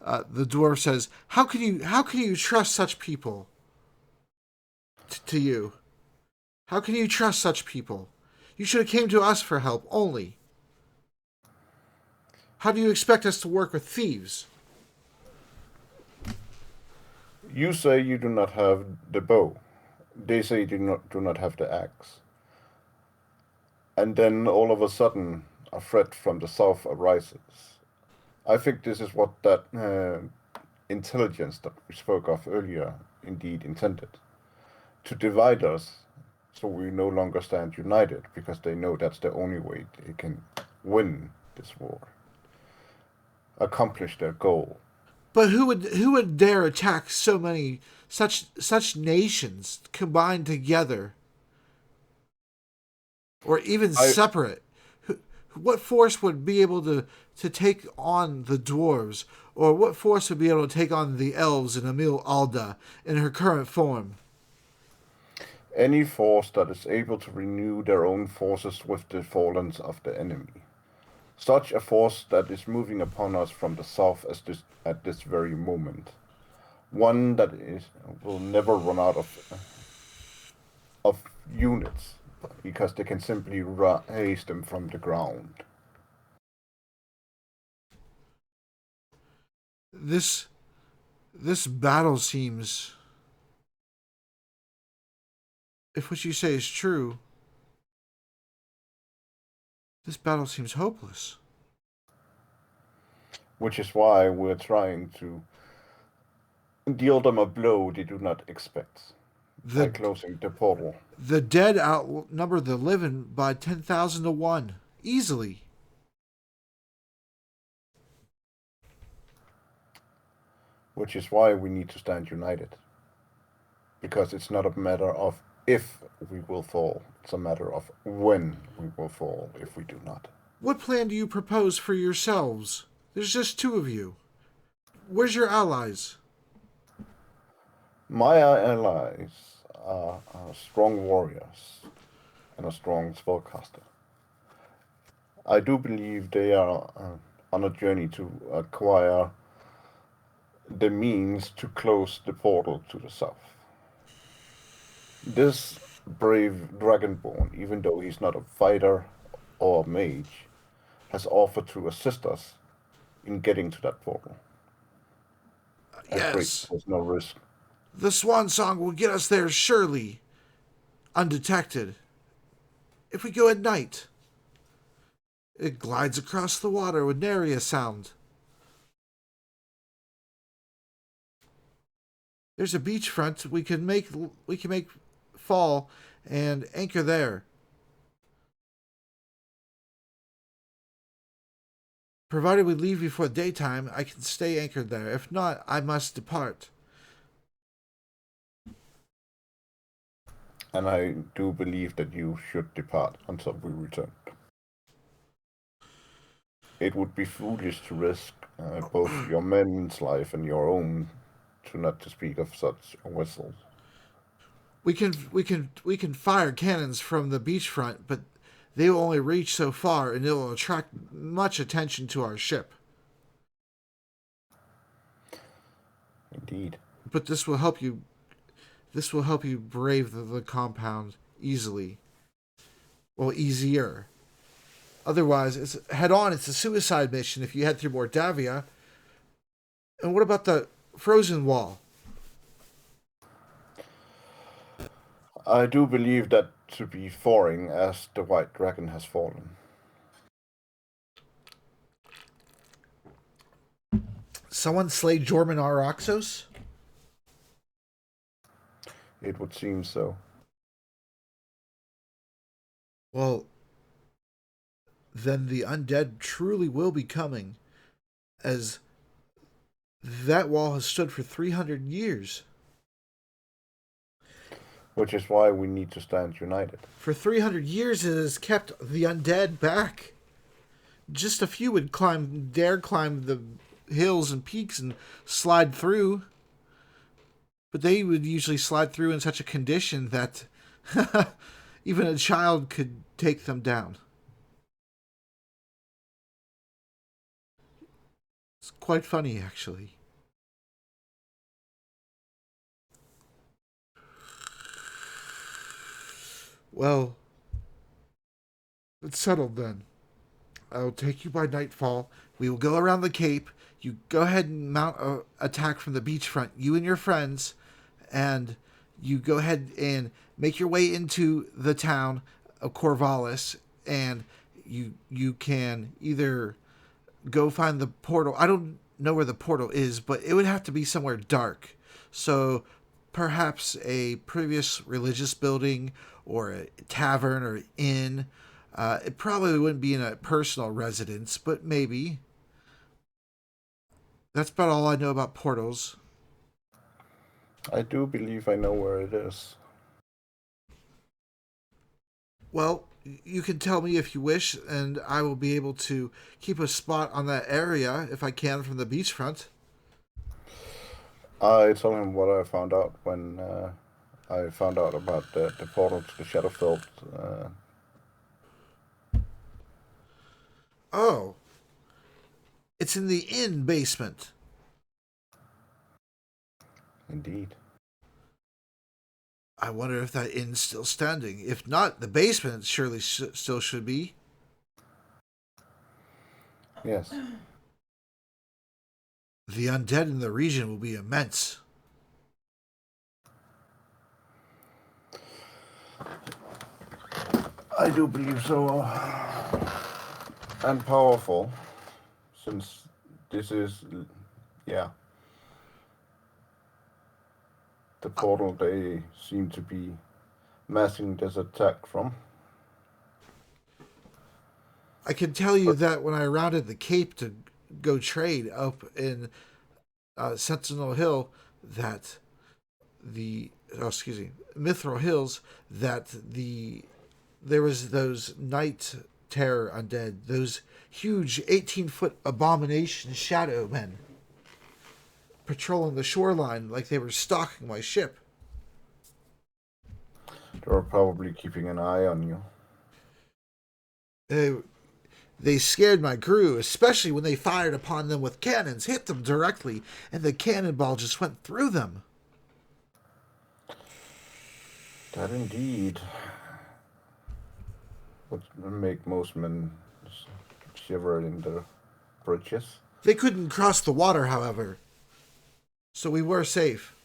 the dwarf says, "How can you trust such people to you? How can you trust such people? You should have came to us for help only. How do you expect us to work with thieves?" You say you do not have the bow. They say you do not have the axe. And then all of a sudden, a threat from the south arises. I think this is what that intelligence that we spoke of earlier indeed intended to divide us so we no longer stand united because they know that's the only way they can win this war, accomplish their goal. But who would dare attack so many such nations combined together, or even I separate? What force would be able to take on the dwarves, or what force would be able to take on the elves and Emil Alda in her current form? Any force that is able to renew their own forces with the fallens of the enemy. Such a force that is moving upon us from the south at this very moment. One that will never run out of units because they can simply raise them from the ground. This this battle seems, if what you say is true, this battle seems hopeless. Which is why we're trying to deal them a blow they do not expect by The closing the portal. the dead outnumber the living by 10,000 to 1 easily. Which is why we need to stand united. Because it's not a matter of if we will fall, it's a matter of when we will fall if we do not. What plan do you propose for yourselves? There's just two of you. Where's your allies? My allies are strong warriors and a strong spellcaster. I do believe they are on a journey to acquire the means to close the portal to the south. This brave dragonborn, even though he's not a fighter or a mage, has offered to assist us in getting to that portal. And great, Yes, there's no risk. the swan song will get us there surely, undetected. If we go at night, it glides across the water with nary a sound. There's a beachfront we can make fall and anchor there. Provided we leave before daytime, I can stay anchored there. If not, I must depart. And I do believe that you should depart until we return. It would be foolish to risk both your men's life and your own, to not to speak of such a vessel. We can fire cannons from the beachfront, but they will only reach so far, and it will attract much attention to our ship. Indeed. But this will help you. This will help you brave the compound easily. Well, easier. Otherwise, it's head on. It's a suicide mission if you head through Mordavia. And what about the frozen wall? I do believe that to be thawing as the white dragon has fallen. Someone slayed Jorman Araxos? It would seem so. Well, then the undead truly will be coming, as that wall has stood for 300 years. Which is why we need to stand united. For 300 years, it has kept the undead back. Just a few would dare climb the hills and peaks and slide through. But they would usually slide through in such a condition that even a child could take them down. It's quite funny, actually. Well, it's settled then. I'll take you by nightfall. We will go around the cape. You go ahead and mount a attack from the beachfront, you and your friends, and you go ahead and make your way into the town of Corvallis, and you can either go find the portal. I don't know where the portal is, but it would have to be somewhere dark. So perhaps a previous religious building or a tavern or inn. It probably wouldn't be in a personal residence, but maybe. That's about all I know about portals. I do believe I know where it is. Well, you can tell me if you wish, and I will be able to keep a spot on that area if I can from the beachfront. I tell him what I found out when I found out about the portal to the Shadowfell. Oh, it's in the inn basement. Indeed. I wonder if that inn's still standing. If not, the basement surely still should be. Yes. The undead in the region will be immense. I do believe so. And powerful, since this is, yeah, the portal they seem to be massing this attack from. I can tell you that when I rounded the Cape to go trade up in Sentinel Hill, that Mithril Hills, that there was those night terror undead, those huge 18-foot abomination shadow men patrolling the shoreline like they were stalking my ship. They're probably keeping an eye on you. They scared my crew, especially when they fired upon them with cannons, hit them directly, and the cannonball just went through them. That indeed would make most men shiver in their britches. They couldn't cross the water, however, so we were safe.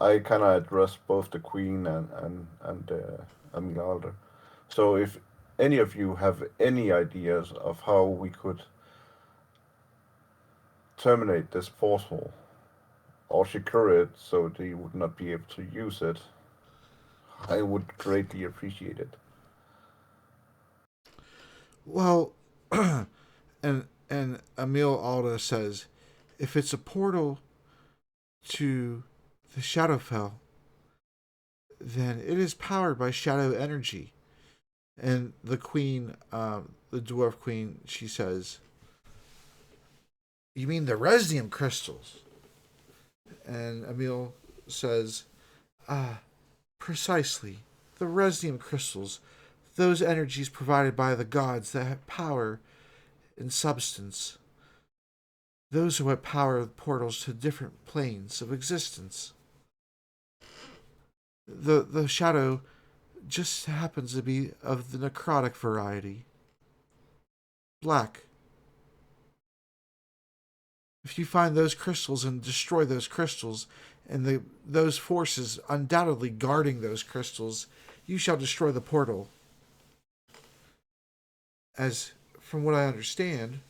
I kind of address both the queen and Emil. So if any of you have any ideas of how we could terminate this portal or secure it so they would not be able to use it, I would greatly appreciate it. Well, and Emil Alda says, if it's a portal to the Shadowfell, then it is powered by shadow energy. And the queen, the dwarf queen, she says, "You mean the resnium crystals?" And Emil says, "Ah, precisely. The resnium crystals, those energies provided by the gods that have power in substance. Those are what power portals to different planes of existence. The shadow just happens to be of the necrotic variety. Black. If you find those crystals and destroy those crystals, and those forces undoubtedly guarding those crystals, you shall destroy the portal. As from what I understand,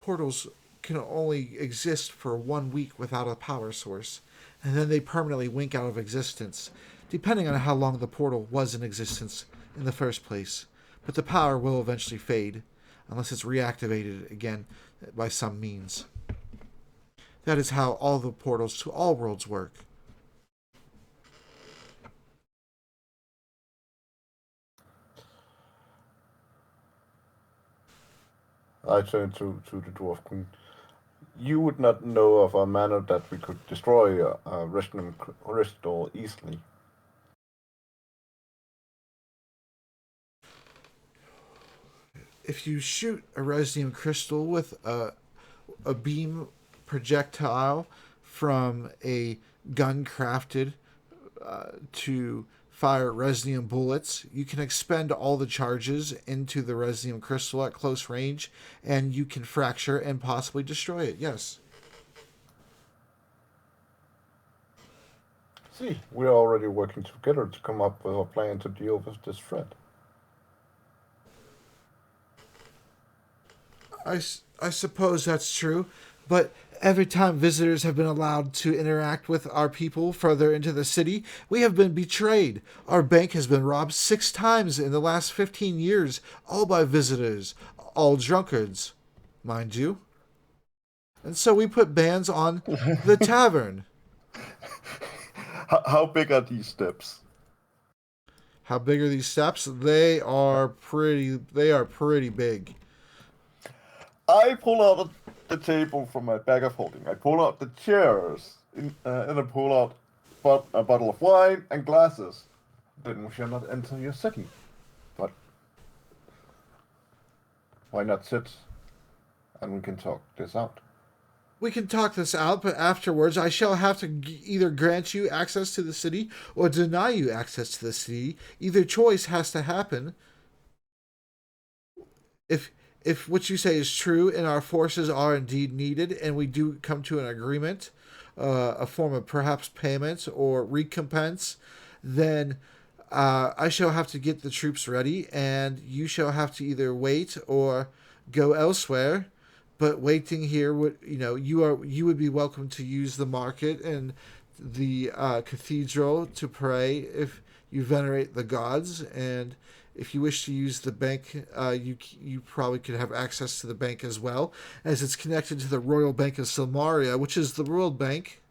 portals can only exist for 1 week without a power source, and then they permanently wink out of existence, depending on how long the portal was in existence in the first place. But the power will eventually fade, unless it's reactivated again by some means. That is how all the portals to all worlds work. I turn to the dwarf queen. You would not know of a manner that we could destroy a resonant crystal easily. If you shoot a resnium crystal with a beam projectile from a gun crafted to fire resnium bullets, you can expend all the charges into the resnium crystal at close range, and you can fracture and possibly destroy it. Yes. See, we're already working together to come up with a plan to deal with this threat. I suppose that's true, but every time visitors have been allowed to interact with our people further into the city, we have been betrayed. Our bank has been robbed 6 times in the last 15 years, all by visitors, all drunkards, mind you. And so we put bans on the tavern. How big are these steps? How big are these steps? They are pretty. They are pretty big. I pull out the table from my bag of holding. I pull out the chairs, and I pull out a bottle of wine and glasses. Then we shall not enter your city. But why not sit and we can talk this out? We can talk this out, but afterwards I shall have to either grant you access to the city or deny you access to the city. Either choice has to happen. If if what you say is true and our forces are indeed needed and we do come to an agreement, a form of perhaps payment or recompense, then I shall have to get the troops ready, and you shall have to either wait or go elsewhere. But waiting here would, you would be welcome to use the market and the cathedral to pray if you venerate the gods, and if you wish to use the bank, you probably could have access to the bank as well, as it's connected to the Royal Bank of Silmaria, which is the World Bank.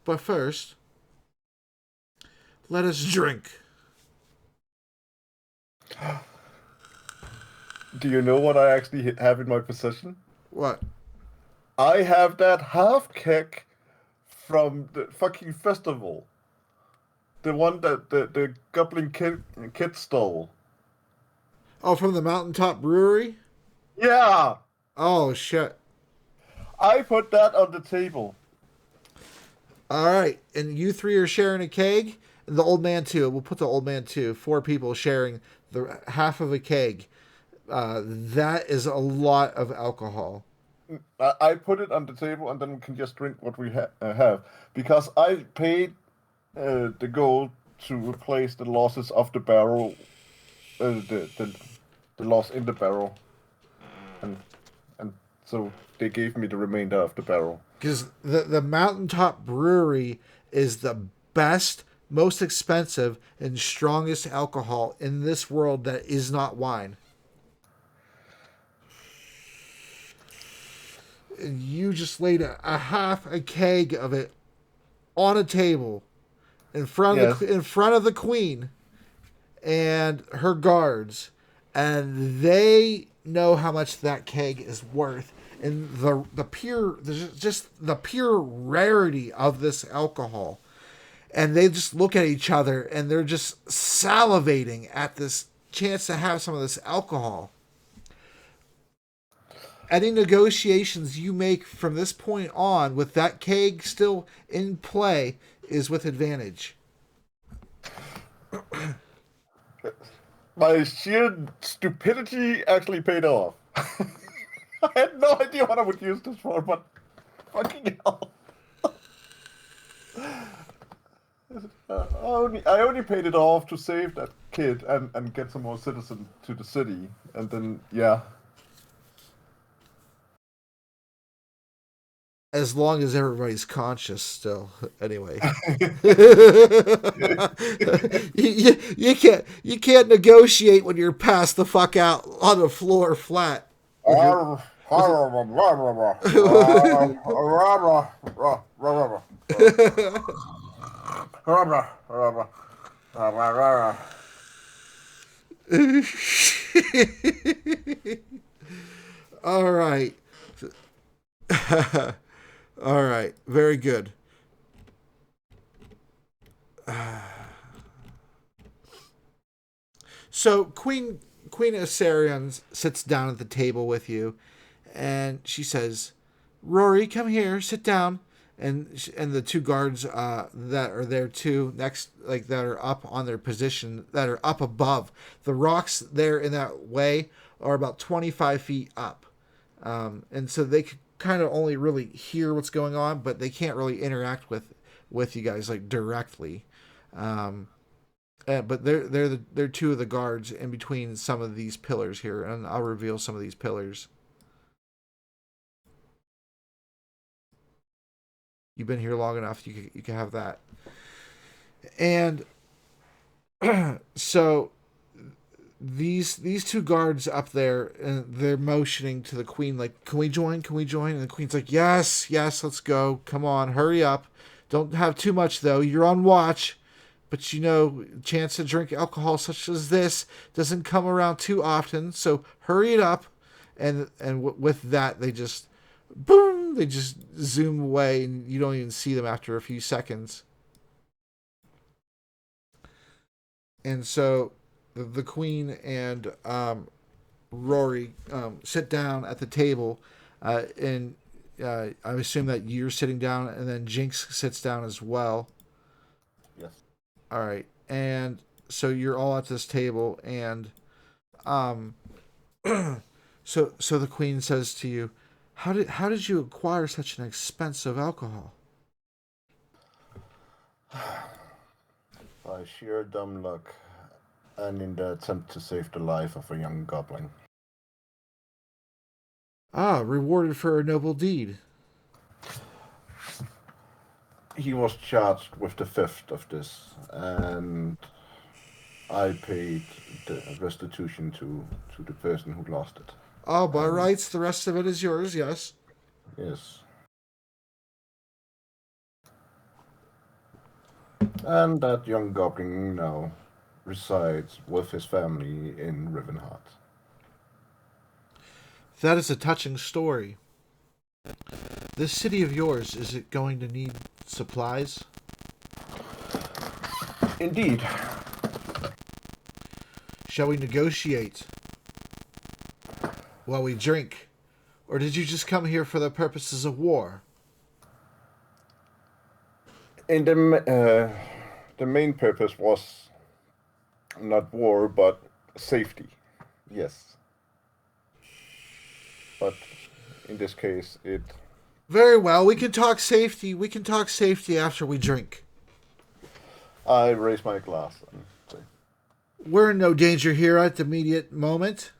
But first, let us drink. Do you know what I actually have in my possession? What? I have that half keg from the fucking festival. The one that the Goblin kid stole. Oh, from the Mountaintop Brewery? Yeah! Oh, shit. I put that on the table. All right. And you three are sharing a keg? And the old man, too. We'll put the old man, too. 4 people sharing the half of a keg. That is a lot of alcohol. I put it on the table and then we can just drink what we have. Because I paid the gold to replace the losses of the barrel, the loss in the barrel. And, and so they gave me the remainder of the barrel. Because the Mountaintop Brewery is the best, most expensive, and strongest alcohol in this world that is not wine. And you just laid a half a keg of it on a table Yes. in front of the queen and her guards, and they know how much that keg is worth. And just the pure rarity of this alcohol, and they just look at each other and they're just salivating at this chance to have some of this alcohol. Any negotiations you make from this point on with that keg still in play is with advantage. My sheer stupidity actually paid off. I had no idea what I would use this for, but fucking hell. I only paid it off to save that kid and get some more citizens to the city. And then, yeah. As long as everybody's conscious still, anyway. You can't negotiate when you're passed the fuck out on the floor flat with your with all right. All right, very good. So Queen Asarion sits down at the table with you, and she says, "Rory, come here, sit down." And the 2 guards that are there too, next, like, that are up on their position, that are up above the rocks there in that way, are about 25 feet up, and so they could kind of only really hear what's going on, but they can't really interact with you guys like directly. Um, but they're 2 of the guards in between some of these pillars here, and I'll reveal some of these pillars. You've been here long enough; you can have that. And so these 2 guards up there, and they're motioning to the queen like, "Can we join? Can we join?" And the queen's like, "Yes, yes, let's go. Come on, hurry up. Don't have too much though. You're on watch." But chance to drink alcohol such as this doesn't come around too often. So hurry it up, and with that, they just boom, they just zoom away, and you don't even see them after a few seconds. And so the queen and Rory sit down at the table, and I assume that you're sitting down, and then Jinx sits down as well. Yes. All right, and so you're all at this table, and um, so the queen says to you, how did you acquire such an expensive alcohol?" By sheer dumb luck, and in the attempt to save the life of a young goblin. Ah, rewarded for a noble deed. He was charged with the theft of this, and I paid the restitution to the person who lost it. Oh, by And rights, the rest of it is yours. Yes. yes, and that young goblin now resides with his family in Rivenheart. That is a touching story. This city of yours, is it going to need supplies? Indeed. Shall we negotiate while we drink? Or did you just come here for the purposes of war? In the main purpose was not war, but safety. Yes. But in this case, it. Very well, we can talk safety. We can talk safety after we drink. I raise my glass and say, We're in no danger here at the immediate moment.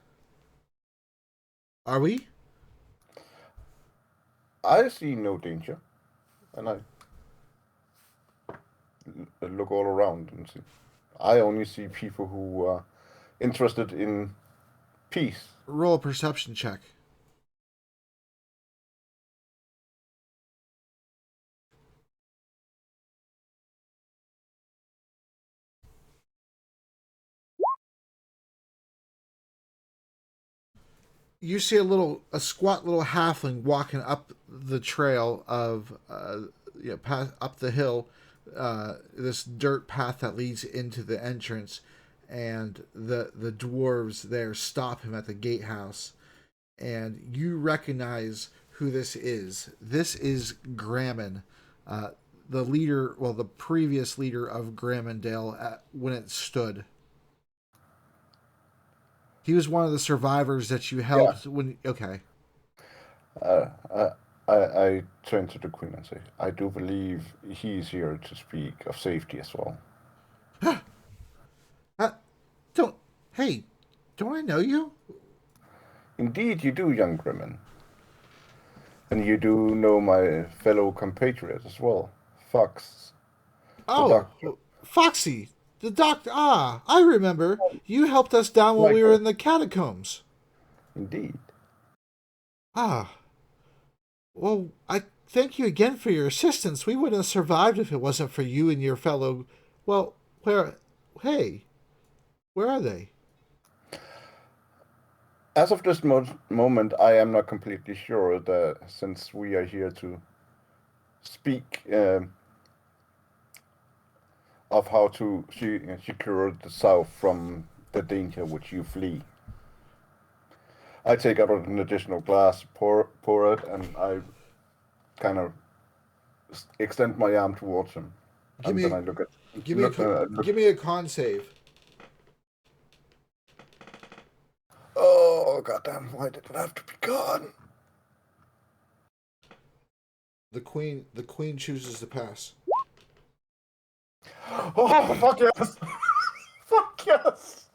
Are we? I see no danger, and I look all around and see. I only see people who are interested in peace. Roll a perception check. You see a squat little halfling walking up the trail of, up the hill, this dirt path that leads into the entrance, and the dwarves there stop him at the gatehouse, and you recognize who this is. This is Grammon, the leader, well, the previous leader of Grammondale when it stood. He was one of the survivors that you helped when. Okay. Uh, uh, I turn to the queen and say, I do believe he's here to speak of safety as well. Uh, don't. Hey, don't I know you? Indeed, you do, young Grimmin. And you do know my fellow compatriot as well, Fox, the Oh, doctor. Foxy, the doctor. Ah, I remember. You helped us down when we were Michael. in the catacombs. Indeed. Ah, well, I thank you again for your assistance. We wouldn't have survived if it wasn't for you and your fellow. Well, where? Hey, where are they? As of this moment, I am not completely sure that since we are here to speak of how to secure the south from the danger which you flee. I take out an additional glass, pour it, and I kind of extend my arm towards him, Give and then me, I look at give me a, look. Look. give me a con save. Oh goddamn! Why did it have to be gone? The queen chooses to pass. Oh fuck yes! Fuck yes!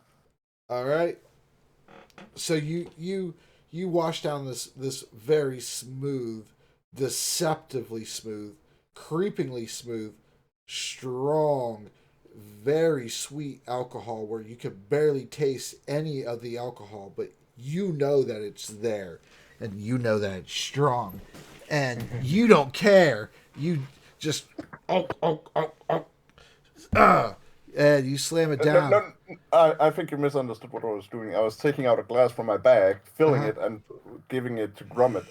All right. So you wash down this very smooth, deceptively smooth, creepingly smooth, strong, very sweet alcohol where you can barely taste any of the alcohol, but you know that it's there, and you know that it's strong, and you don't care. You just and you slam it No, down. no, I think you misunderstood what I was doing. I was taking out a glass from my bag, Uh filling huh. it, and giving it to Grummet.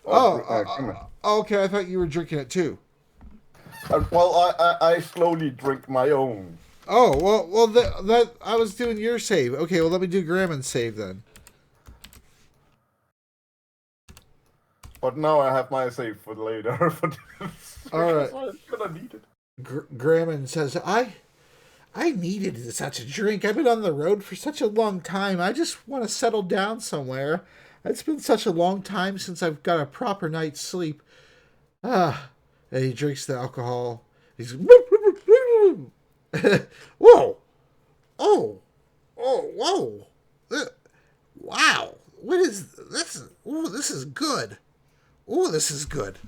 Oh, Grummet. okay. I thought you were drinking it too. Well, I slowly drink my own. Oh, well, that I was doing your save. Okay, well, let me do Grammon's save then. But now I have my save for later for this All right. because I'm gonna need it. Grammon says, I needed such a drink. I've been on the road for such a long time. I just want to settle down somewhere. It's been such a long time since I've got a proper night's sleep. Ah, and he drinks the alcohol. He's whoa, oh, whoa. Wow. What is this? Ooh, this is good. Ooh, this is good.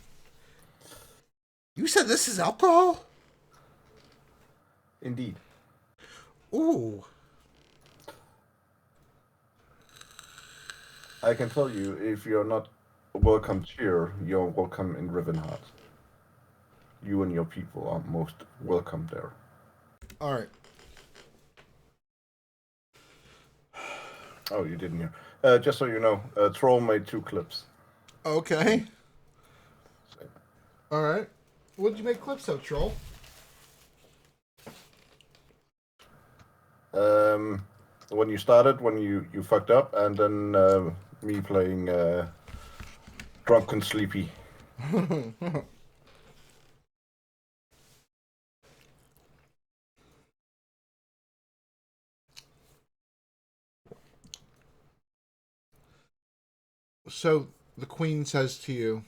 You said this is alcohol? Indeed. Ooh. I can tell you, if you're not welcome here, you're welcome in Rivenheart. You and your people are most welcome there. All right. Oh, you didn't hear. Just so you know, Troll made 2 clips. Okay. All right. What did you make clips of, Troll? When you started, when you fucked up, and then me playing drunk and sleepy. So the queen says to you,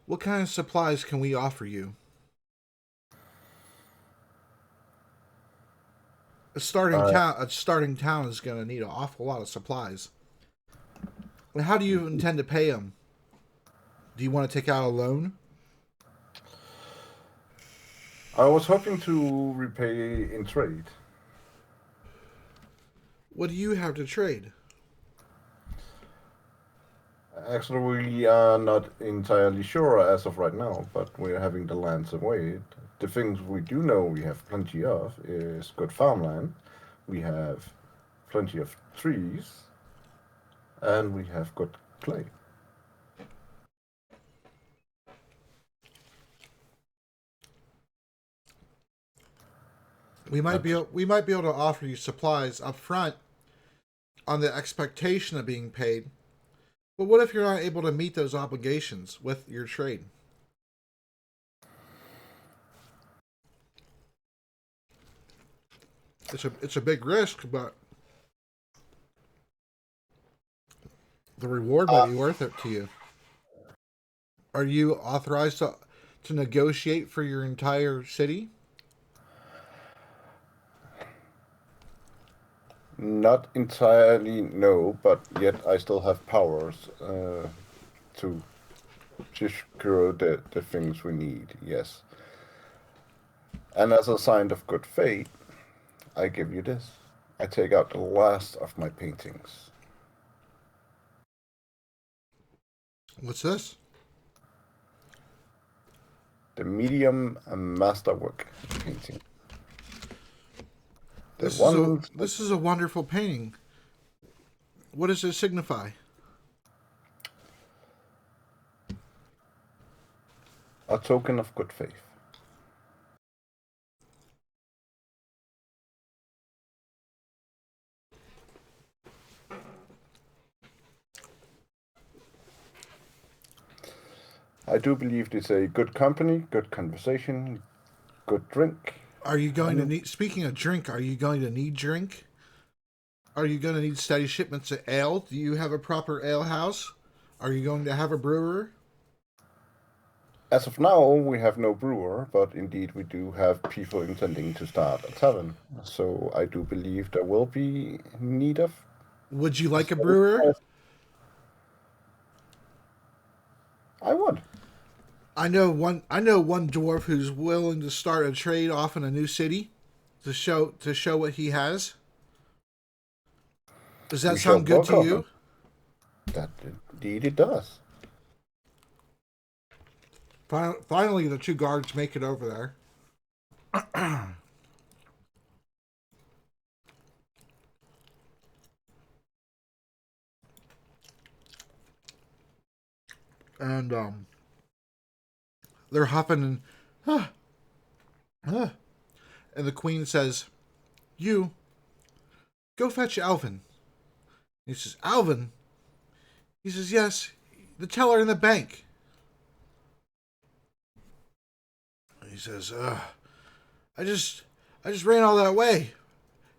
"What kind of supplies can we offer you?" Uh, A starting town is going to need an awful lot of supplies. And how do you intend to pay them? Do you want to take out a loan? I was hoping to repay in trade. What do you have to trade? Actually, we are not entirely sure as of right now, but we're having the lands away. The things we do know we have plenty of is good farmland. We have plenty of trees, and we have good clay. That's We might be able to offer you supplies up front on the expectation of being paid. But what if you're not able to meet those obligations with your trade? It's a big risk, but the reward might uh, be worth it to you. Are you authorized to negotiate for your entire city? not entirely no, but yet I still have powers to secure the things we need. Yes, and as a sign of good faith, I give you this. I take out the last of my paintings. What's this? The medium masterwork painting. The ones This is a wonderful painting. What does it signify? a token of good faith. I do believe it's a good company, good conversation, good drink, Are you going to and need? Speaking of drink, are you going to need drink? Are you going to need steady shipments of ale? Do you have a proper ale house? Are you going to have a brewer? as of now, we have no brewer, but indeed we do have people intending to start a tavern. So I do believe there will be need of Would you a like a steady brewer? supply. I would. I know one dwarf who's willing to start a trade off in a new city to show what he has. Does that We shall sound good to welcome him. you? That indeed it does. Finally, the two guards make it over there. And they're huffing and ah, ah. And the queen says, "You go fetch Alvin." He says, "Alvin." He says, "Yes, the teller in the bank." He says, I just ran all that way."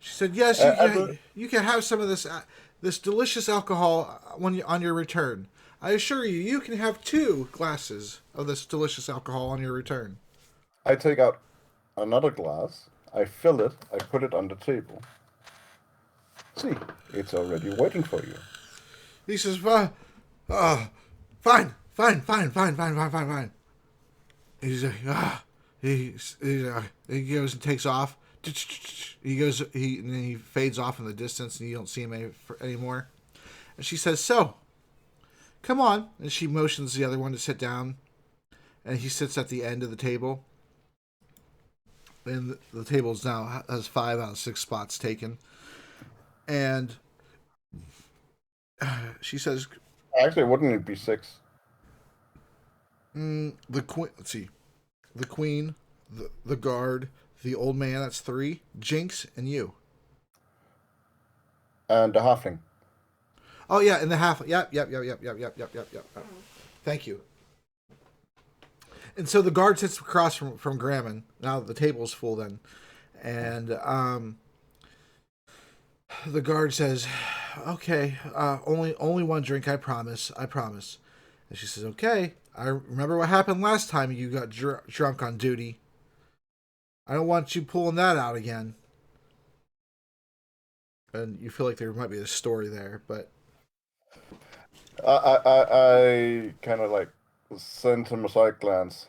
She said, "Yes, I will. you can have some of this delicious alcohol on your return. I assure you, you can have 2 glasses of this delicious alcohol on your return." I take out another glass. I fill it. I put it on the table. See, it's already waiting for you. He says, uh, fine, fine, fine, fine, fine, fine, fine, fine." He's like, he goes and takes off. And then he fades off in the distance, and you don't see him anymore. And she says, "So, come on." And she motions the other one to sit down, and he sits at the end of the table. and the tables now has 5 out of 6 spots taken. And she says, Actually, wouldn't it be 6? the queen. Let's see, the queen, the guard, the old man. That's 3. Jinx and you. And the halfling. Oh yeah, and the half. Yep. Thank you. And so the guard sits across from Grammon. Now the table's full then. And the guard says, okay, only one drink, I promise. And she says, okay, I remember what happened last time you got drunk on duty. I don't want you pulling that out again. And you feel like there might be a story there, but I kind of like sent him a side glance.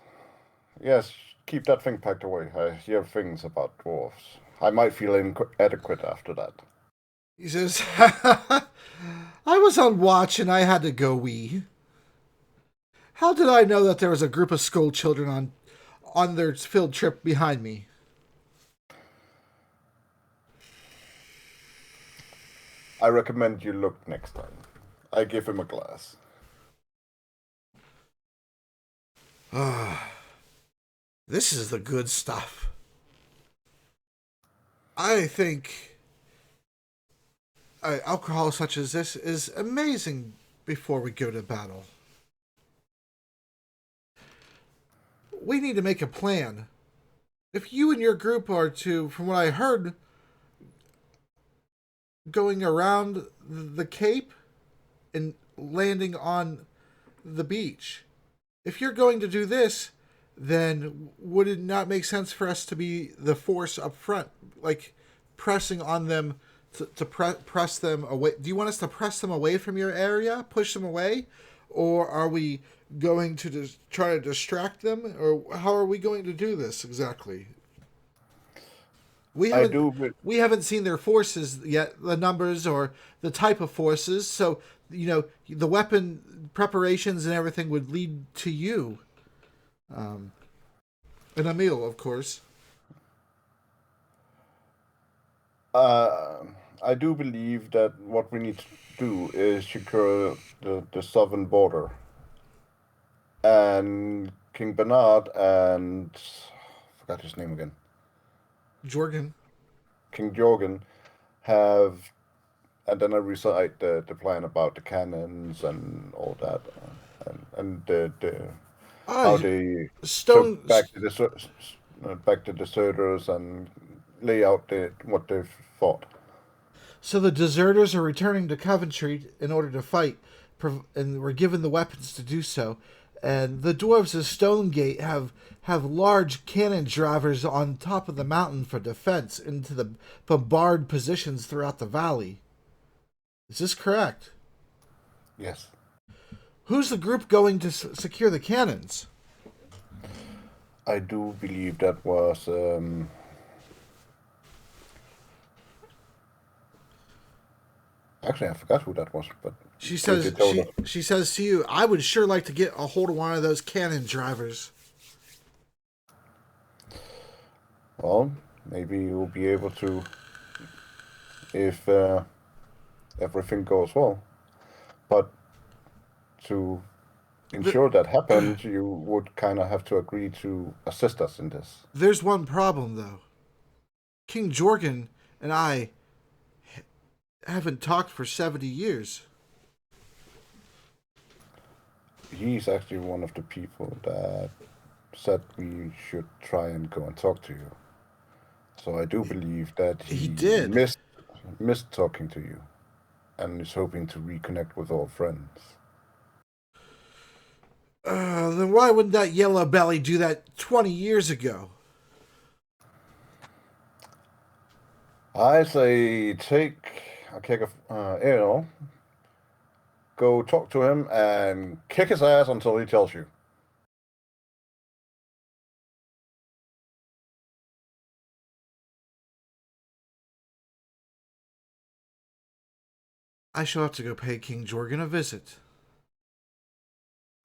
Yes, keep that thing packed away. I hear things about dwarves. I might feel inadequate after that. he says, I was on watch and I had to go wee. How did I know that there was a group of school children on their field trip behind me? I recommend you look next time. I give him a glass. This is the good stuff. I think alcohol such as this is amazing before we go to battle. We need to make a plan. If you and your group are to, from what I heard, going around the Cape and landing on the beach, if you're going to do this, then would it not make sense for us to be the force up front, like pressing on them to press them away? Do you want us to press them away from your area, push them away, or are we going to try to distract them, or how are we going to do this exactly? We haven't we haven't seen their forces yet, the numbers or the type of forces. So the weapon preparations and everything would lead to you, and Emil, of course. I do believe that what we need to do is secure the southern border. And King Bernard and I forgot his name again. Jorgen. King Jorgen have, and then I recite the plan about the cannons and all that, and how they Stone. took back the deserters and lay out what they've fought. So the deserters are returning to Coventry in order to fight, and were given the weapons to do so. And the dwarves of Stonegate have large cannon drivers on top of the mountain for defense into the bombard positions throughout the valley. Is this correct? Yes. Who's the group going to secure the cannons? I do believe that was actually I forgot who that was, but she says she says to you, I would sure like to get a hold of one of those cannon drivers. Well, maybe you'll be able to if everything goes well. But to ensure that happens, you would kind of have to agree to assist us in this. There's one problem, though. King Jorgen and I haven't talked for 70 years. He's actually one of the people that said we should try and go and talk to you. So I do believe that he did. missed talking to you and is hoping to reconnect with old friends. Then why wouldn't that yellow belly do that 20 years ago? I say go talk to him and kick his ass until he tells you. I shall have to go pay King Jorgen a visit.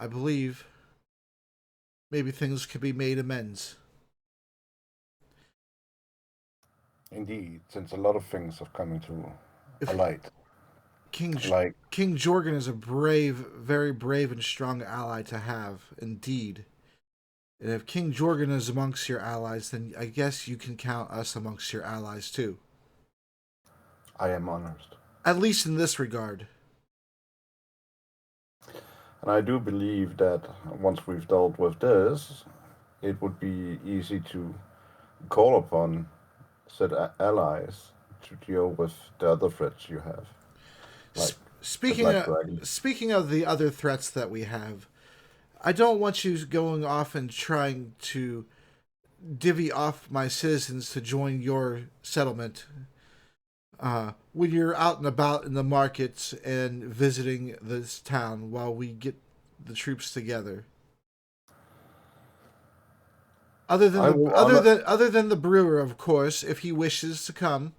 I believe maybe things could be made amends. Indeed, since a lot of things have come into a If light, King like King Jorgen is a brave, very brave and strong ally to have, indeed. And if King Jorgen is amongst your allies, then I guess you can count us amongst your allies too. I am honored. At least in this regard. And I do believe that once we've dealt with this, it would be easy to call upon said allies to deal with the other threats you have, like the Speaking Black of Dragon. speaking of the other threats that we have, I don't want you going off and trying to divvy off my citizens to join your settlement. When you're out and about in the markets and visiting this town while we get the troops together. I will honor. Other than the brewer, of course, if he wishes to come.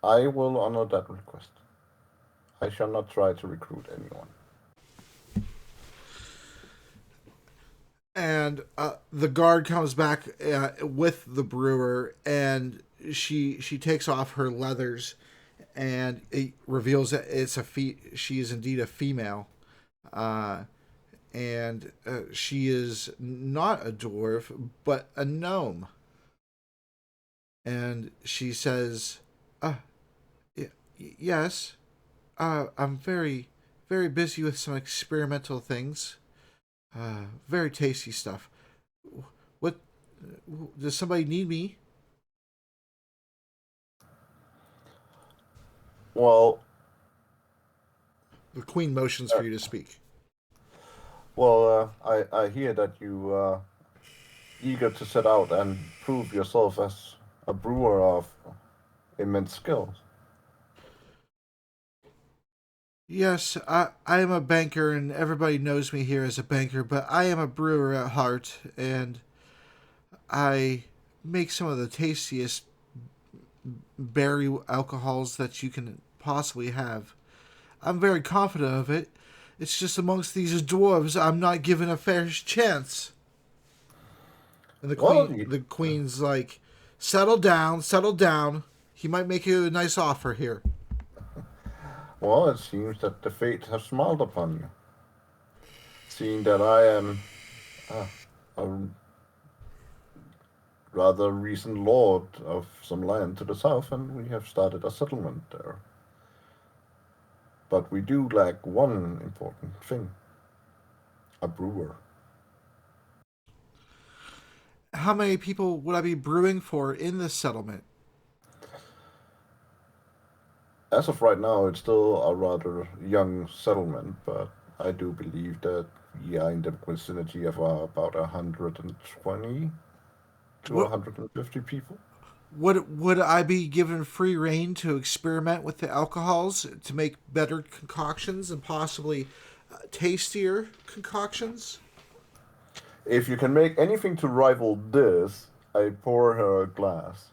I will honor that request. I shall not try to recruit anyone. And the guard comes back with the brewer, and she takes off her leathers, and it reveals that she is indeed a female, uh, and she is not a dwarf but a gnome. And she says, uh, "Yes, I'm very busy with some experimental things. Very tasty stuff. What does somebody need me?" Well, The queen motions for you to speak. I hear that you are eager to set out and prove yourself as a brewer of immense skills. Yes, I am a banker, and everybody knows me here as a banker, but I am a brewer at heart, and I make some of the tastiest berry alcohols that you can possibly have. I'm very confident of it. It's just amongst these dwarves, I'm not given a fair chance. And Well, you, the queen's like, settle down, settle down. He might make you a nice offer here. well, it seems that the fate has smiled upon you, seeing that I am a rather recent lord of some land to the south, and we have started a settlement there. But we do lack one important thing: a brewer. How many people would I be brewing for in this settlement? As of right now, it's still a rather young settlement, but I do believe that we are in the vicinity of about 120 to What 150 people. would I be given free reign to experiment with the alcohols to make better concoctions and possibly tastier concoctions? If you can make anything to rival this, I pour her a glass.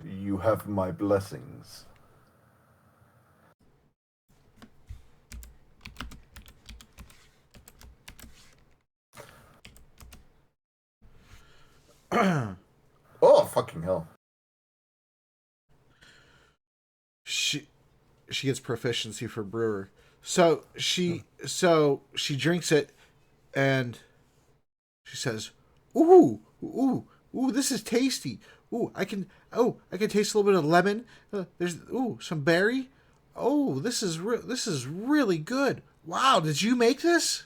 You have my blessings. Oh, fucking hell. she she gets proficiency for brewer. So she drinks it and she says, "Ooh, ooh, ooh, this is tasty. I can taste a little bit of lemon. There's some berry. Oh, this is really good. Wow, did you make this?"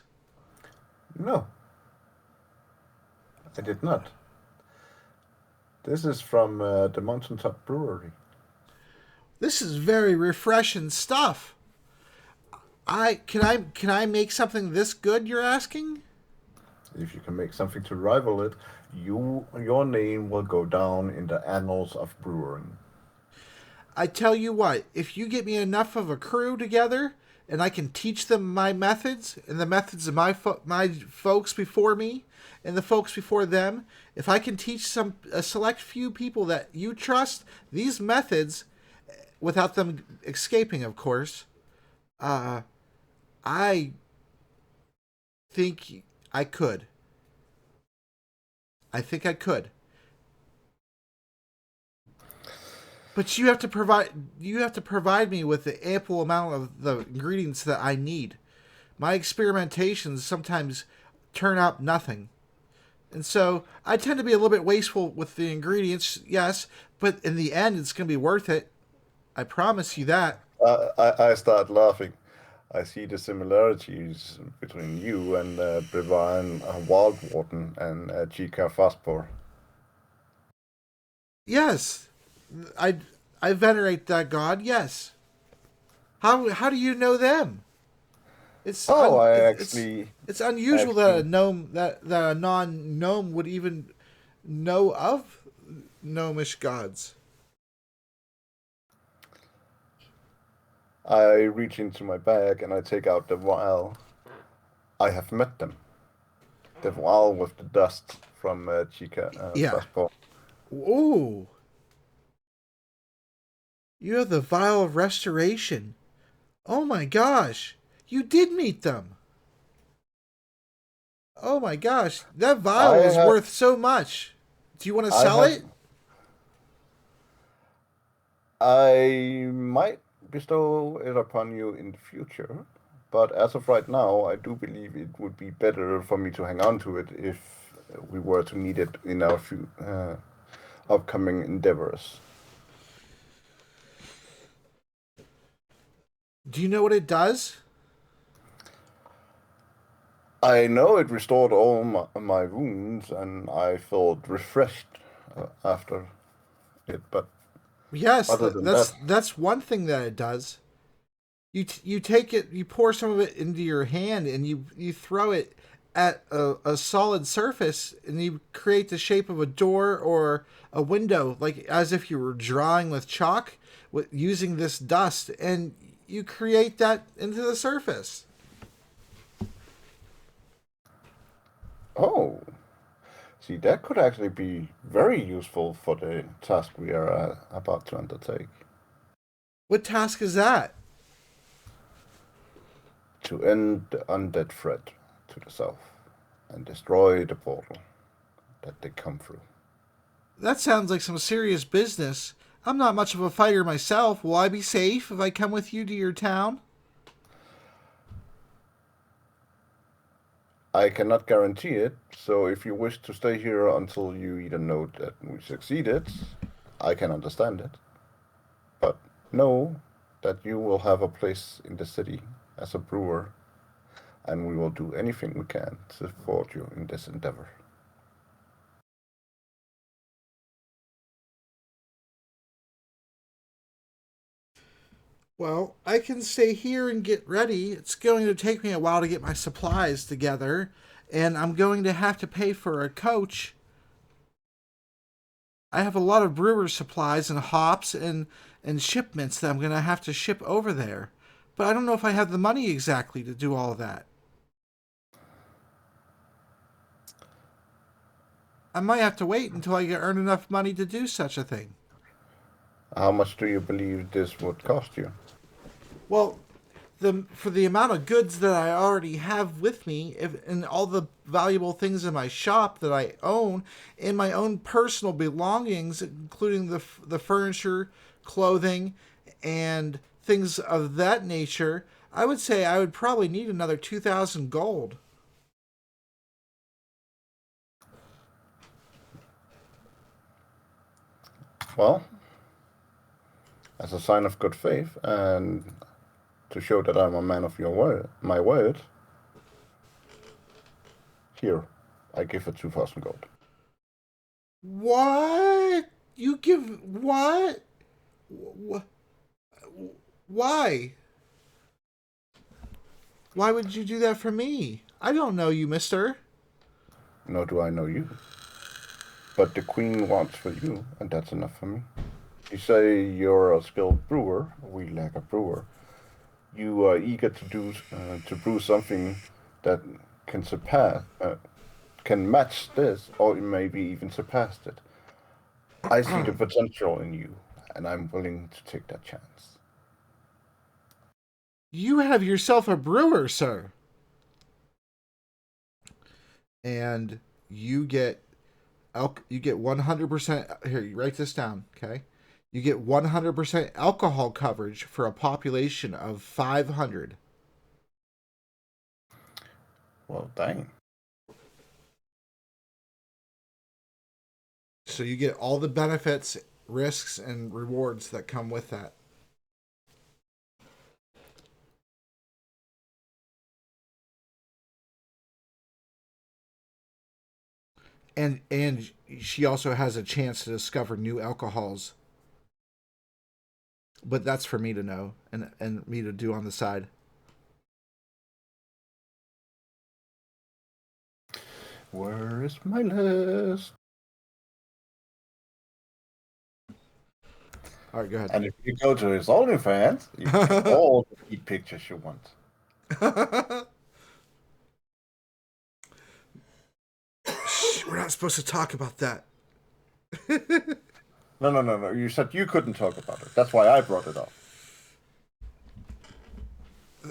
No, I did not. This is from the Mountaintop Brewery. This is very refreshing stuff. Can I make something this good, you're asking? If you can make something to rival it, your name will go down in the annals of brewing. I tell you what, if you get me enough of a crew together and I can teach them my methods and the methods of my folks before me and the folks before them, if I can teach a select few people that you trust these methods without them escaping, of course, I think I could. I think I could. But you have to provide me with the ample amount of the ingredients that I need. My experimentations sometimes turn out nothing. And so I tend to be a little bit wasteful with the ingredients, yes, but in the end it's going to be worth it. I promise you that. I start laughing. I see the similarities between you and Brevine Wildwarden and Chica Fastbor. Yes. I I venerate that god. Yes. How do you know them? It's Oh, un I it's actually it's unusual have that a seen. gnome that a non gnome would even know of gnomish gods. I reach into my bag and I take out the vial. I have met them. The vial with the dust from Chica Yeah. Fastbor. Ooh, you have the vial of restoration. Oh my gosh, you did meet them. Oh my gosh, that I vial is have. worth so much. Do you want to I sell have. it? I might bestow it upon you in the future, but as of right now, I do believe it would be better for me to hang on to it if we were to need it in our upcoming endeavors. Do you know what it does? I know it restored all my wounds, and I felt refreshed after it, but Yes, other than that's that, that's one thing that it does. You take it, you pour some of it into your hand, and you throw it at a solid surface, and you create the shape of a door or a window, like as if you were drawing with chalk, with using this dust, and you create that into the surface. oh, see, that could actually be very useful for the task we are about to undertake. What task is that? To end the undead threat to the south and destroy the portal that they come through. That sounds like some serious business. I'm not much of a fighter myself. Will I be safe if I come with you to your town? I cannot guarantee it, so if you wish to stay here until you either know that we succeeded, I can understand it. But know that you will have a place in the city as a brewer, and we will do anything we can to support you in this endeavor. Well, I can stay here and get ready. It's going to take me a while to get my supplies together, and I'm going to have to pay for a coach. I have a lot of brewer supplies and hops and shipments that I'm going to have to ship over there. But I don't know if I have the money exactly to do all of that. I might have to wait until I earn enough money to do such a thing. How much do you believe this would cost you? Well, for the amount of goods that I already have with me, and all the valuable things in my shop that I own, and my own personal belongings, including the furniture, clothing, and things of that nature, I would say I would probably need another 2,000 gold. Well, as a sign of good faith and to show that I'm a man of my word, here, I give it 2,000 gold. What? You give what? Wh- Why? Why would you do that for me? I don't know you, mister. Nor do I know you. But the queen wants for you, and that's enough for me. You say you're a skilled brewer. We lack a brewer. You are eager to brew something that can can match this, or maybe even surpass it. I see the potential in you, and I'm willing to take that chance. You have yourself a brewer, sir. And you get you get 100%. Here, you write this down, okay? You get 100% alcohol coverage for a population of 500. Well, dang. So you get all the benefits, risks, and rewards that come with that. And she also has a chance to discover new alcohols. But that's for me to know and me to do on the side. Where is my list? All right, go ahead. And if you go to his OnlyFans, you can get all the feet pictures you want. Shh, we're not supposed to talk about that. No. You said you couldn't talk about it. That's why I brought it up.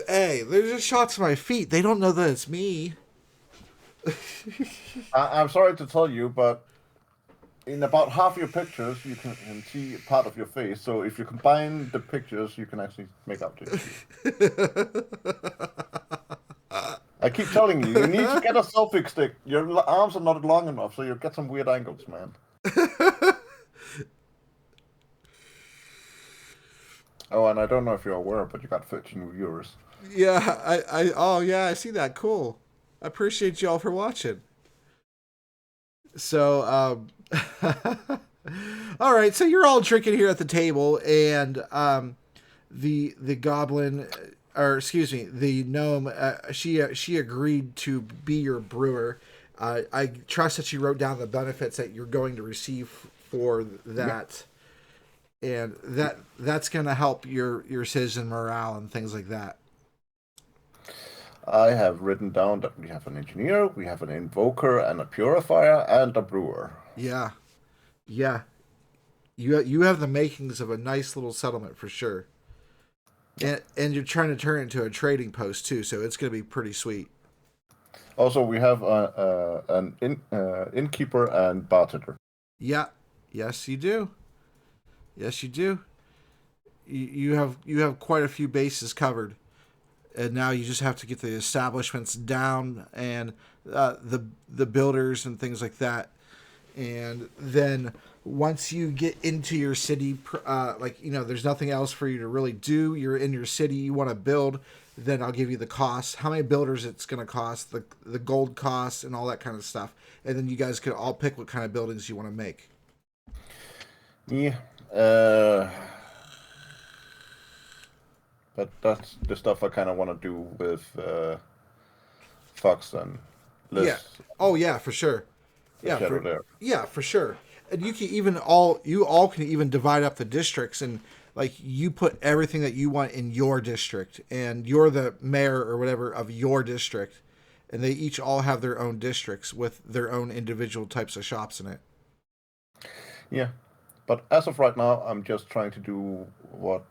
Hey, there's just shots of my feet. They don't know that it's me. I'm sorry to tell you, but in about half your pictures, you can see part of your face. So if you combine the pictures, you can actually make out the I keep telling you, you need to get a selfie stick. Your arms are not long enough, so you'll get some weird angles, man. Oh, and I don't know if you're aware, but you got 13 viewers. Yeah, oh yeah, I see that. Cool. I appreciate y'all for watching. So, all right. So you're all drinking here at the table, and the goblin, or excuse me, the gnome, she agreed to be your brewer. I trust that she wrote down the benefits that you're going to receive for that, and that's going to help your citizen morale and things like that. I have written down that we have an engineer, we have an invoker, and a purifier, and a brewer. Yeah, yeah. You have the makings of a nice little settlement for sure. And you're trying to turn it into a trading post too, so it's going to be pretty sweet. Also, we have an innkeeper and bartender. Yeah, yes you do. Yes you do. You have quite a few bases covered, and now you just have to get the establishments down and the builders and things like that, and then once you get into your city, like there's nothing else for you to really do. You're in your city. You want to build. Then I'll give you the cost, how many builders it's going to cost, the gold costs, and all that kind of stuff. And then you guys could all pick what kind of buildings you want to make. Yeah. But that's the stuff I kind of want to do with Fox and Yeah. Liz, Oh yeah, for sure. the Yeah, shadow there. for sure. And you all can even divide up the districts, and like you put everything that you want in your district, and you're the mayor or whatever of your district, and they each all have their own districts with their own individual types of shops in it. Yeah. But as of right now, I'm just trying to do what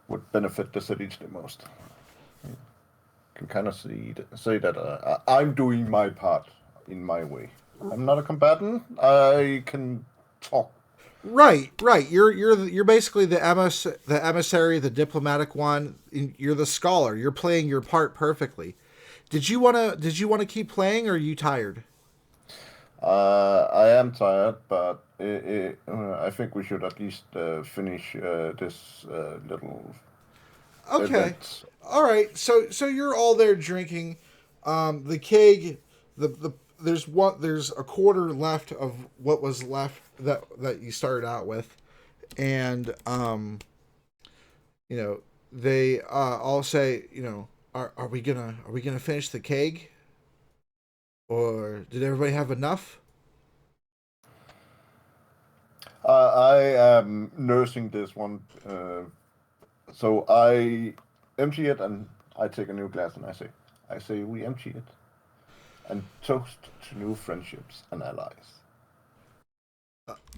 would benefit the cities the most. You can kind of say that I'm doing my part in my way. I'm not a combatant. I can talk. Right, right. You're basically the emissary, the diplomatic one. You're the scholar. You're playing your part perfectly. Did you wanna keep playing, or are you tired? I am tired, but I think we should at least finish this little Okay. event. All right. So you're all there drinking. The keg, the there's a quarter left of what was left that you started out with, and you know they all say, are we gonna finish the keg, or did everybody have enough? I am nursing this one, so I empty it and I take a new glass and I say we empty it and toast to new friendships and allies.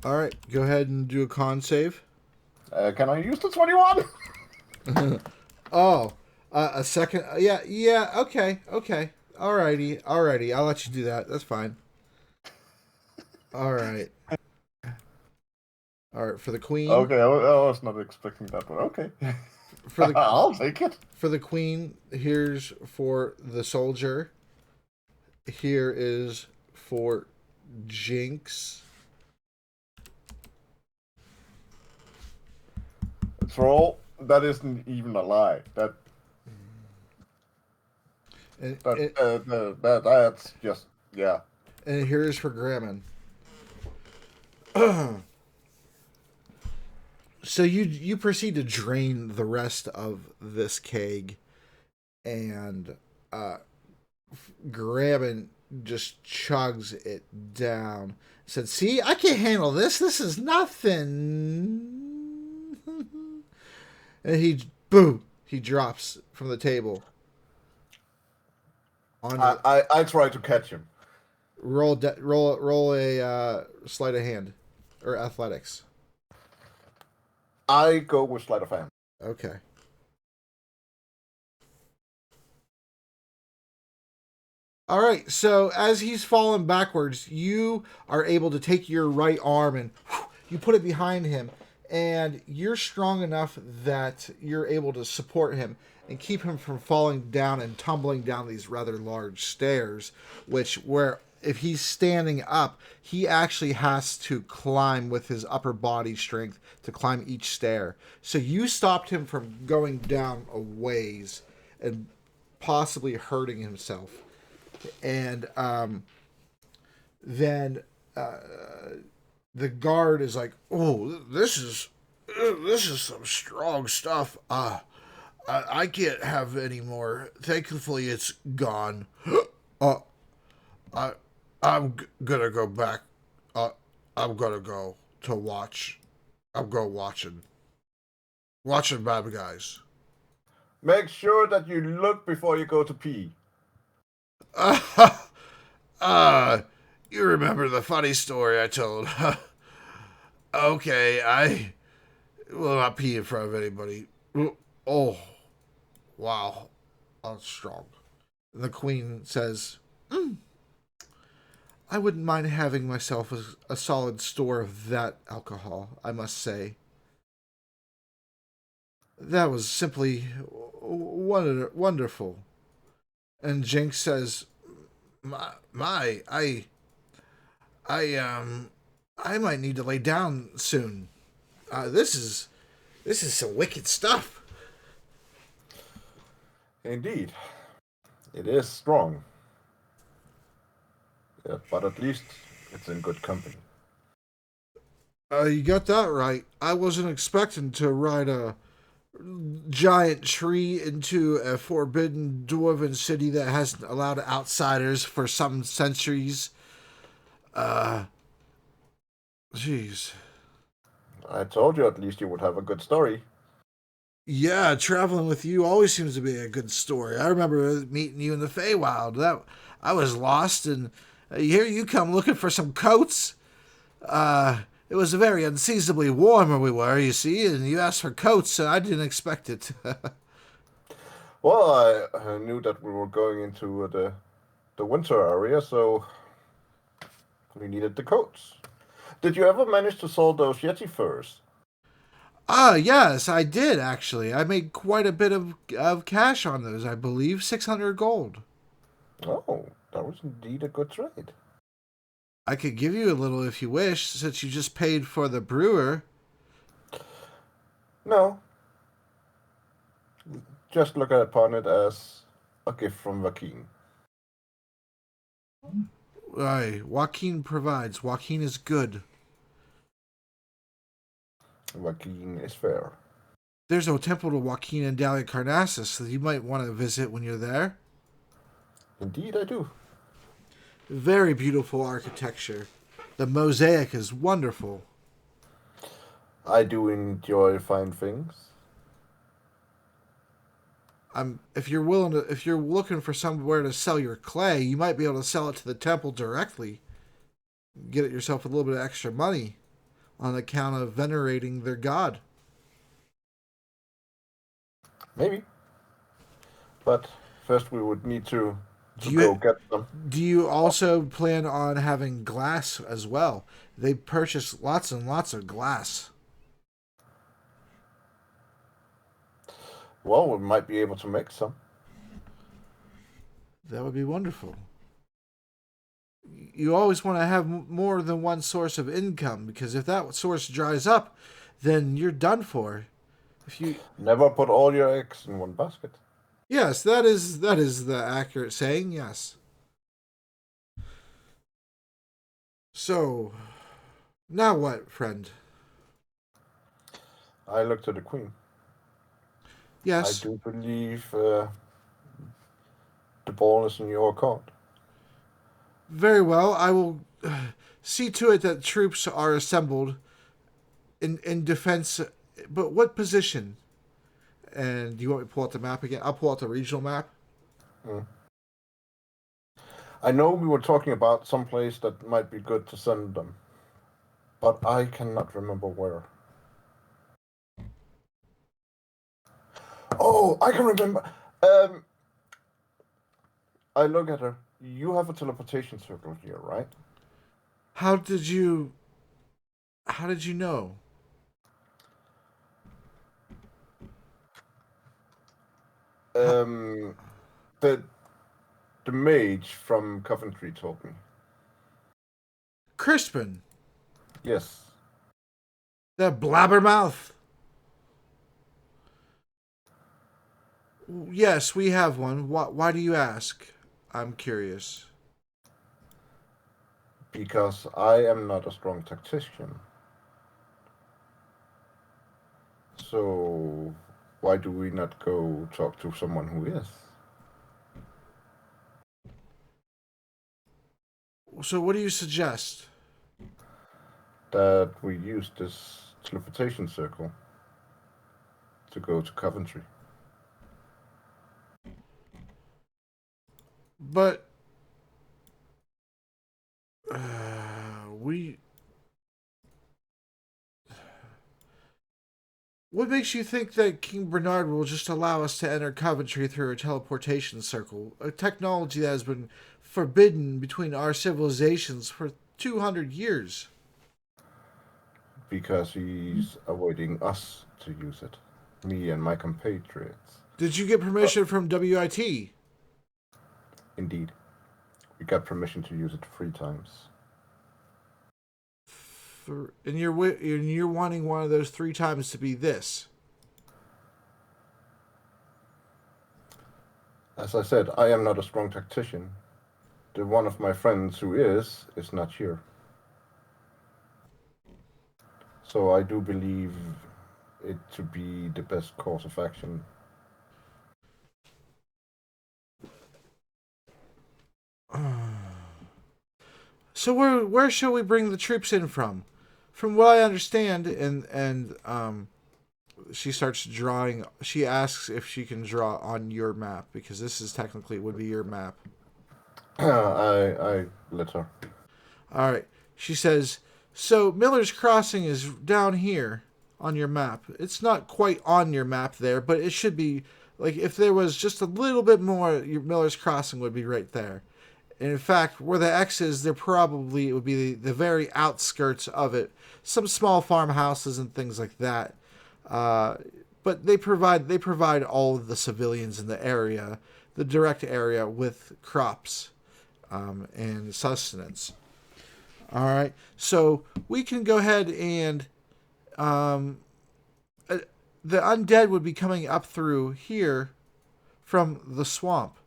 All right, go ahead and do a con save. Can I use the 21? Oh, a second. Yeah, yeah. Okay, okay. Alrighty. I'll let you do that. That's fine. All right. All right, for the queen. Okay, I was not expecting that one. Okay. For the I'll take it. for the queen, here's for the soldier. Here is for Jinx. Troll, that isn't even a lie. And, That's just, yeah. and here is for Grammon. So you proceed to drain the rest of this keg, and Grammon just chugs it down. Said, "See, I can handle this. This is nothing." And he drops from the table. I try to catch him. Roll a sleight of hand or athletics. I go with sleight of hand. Okay. All right. So as he's falling backwards, you are able to take your right arm and you put it behind him, and you're strong enough that you're able to support him and keep him from falling down and tumbling down these rather large stairs, which where if he's standing up, he actually has to climb with his upper body strength to climb each stair. So you stopped him from going down a ways and possibly hurting himself. And then the guard is like, "Oh, this is some strong stuff. I can't have any more. Thankfully, it's gone. uh, I gonna go back. I'm gonna go to watch. I'm going watching bad guys." Make sure that you look before you go to pee. You remember the funny story I told? Okay, I will not pee in front of anybody. Oh, wow, that's strong. The queen says, "I wouldn't mind having myself a solid store of that alcohol, I must say. That was simply wonderful." And Jinx says, "My, I might need to lay down soon. This is some wicked stuff." Indeed. It is strong. Yeah, but at least it's in good company. You got that right. I wasn't expecting to ride a giant tree into a forbidden dwarven city that hasn't allowed outsiders for some centuries. Jeez. I told you at least you would have a good story. Yeah, traveling with you always seems to be a good story. I remember meeting you in the Feywild. That I was lost, and here you come looking for some coats. It was very unseasonably warm where we were, you see, and you asked for coats, and I didn't expect it. Well, I knew that we were going into the winter area, so we needed the coats. Did you ever manage to sell those Yeti furs? Yes, I did, actually. I made quite a bit of cash on those, I believe. 600 gold. Oh, that was indeed a good trade. I could give you a little if you wish, since you just paid for the brewer. No, just look upon it as a gift from Joaquin. Aye, Joaquin provides. Joaquin is good. Joaquin is fair. There's a temple to Joaquin in Dalicarnassus that you might want to visit when you're there. Indeed, I do. Very beautiful architecture. The mosaic is wonderful. I do enjoy fine things. If you're looking for somewhere to sell your clay, you might be able to sell it to the temple directly. Get yourself a little bit of extra money on account of venerating their god. Maybe. But first we would need to Do go you get them. do you also plan on having glass as well? They purchase lots and lots of glass. Well, we might be able to make some. That would be wonderful. You always want to have more than one source of income, because if that source dries up, then you're done for. If you Never put all your eggs in one basket. Yes, that is the accurate saying, yes. So, now what, friend? I look to the queen. I Yes, do believe the ball is in your court. very well. I will see to it that troops are assembled in defense. But what position? And do you want me to pull out the map again? I'll pull out the regional map. Mm. I know we were talking about some place that might be good to send them, but I cannot remember where. Oh, I can remember. Um, I look at her. You have a teleportation circle here, right? How did you? How did you know? How, Um, the the mage from Coventry told me. Crispin, Yes, that blabbermouth. Yes, we have one. Why do you ask? I'm curious. because I am not a strong tactician. So why do we not go talk to someone who is? So, what do you suggest? That we use this teleportation circle to go to Coventry. But we. What makes you think that King Bernard will just allow us to enter Coventry through a teleportation circle, a technology that has been forbidden between our civilizations for 200 years? Because he's awaiting us to use it. Me and my compatriots. Did you get Uh, permission from WIT? Indeed. We got permission to use it 3 times. And you're wanting one of those 3 times to be this. As I said, I am not a strong tactician. The one of my friends who is not here. So I do believe it to be the best course of action. So where shall we bring the troops in from? From what I understand, and she starts drawing. She asks if she can draw on your map, because this is technically would be your map. I let her. All right. She says, "So Miller's Crossing is down here on your map. It's not quite on your map there, but it should be. Like, if there was just a little bit more, your Miller's Crossing would be right there. And in fact, where the X is, there probably it would be the very outskirts of it. Some small farmhouses and things like that. Uh, but they provide all of the civilians in the area, the direct area, with crops and sustenance. All right, so we can go ahead and um, uh, the undead would be coming up through here from the swamp,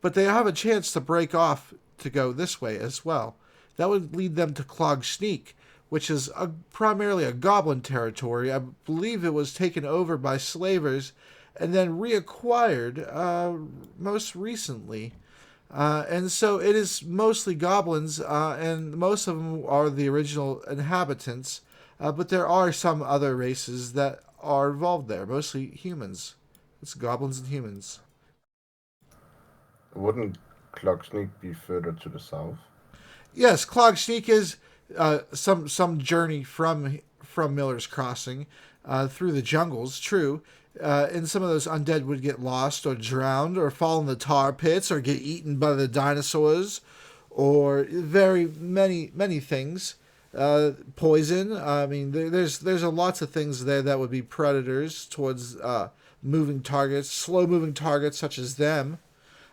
but they have a chance to break off to go this way as well. That would lead them to Clog Sneak, which is primarily a goblin territory. I believe it was taken over by slavers and then reacquired most recently. And so it is mostly goblins, and most of them are the original inhabitants. But there are some other races that are involved there, mostly humans. It's goblins and humans. Wouldn't Clocksneak be further to the south? Yes, Clog Sneak is some journey from Miller's Crossing through the jungles. True, and some of those undead would get lost or drowned or fall in the tar pits or get eaten by the dinosaurs, or very many things. Poison. I mean, there's a lots of things there that would be predators towards moving targets, slow moving targets such as them.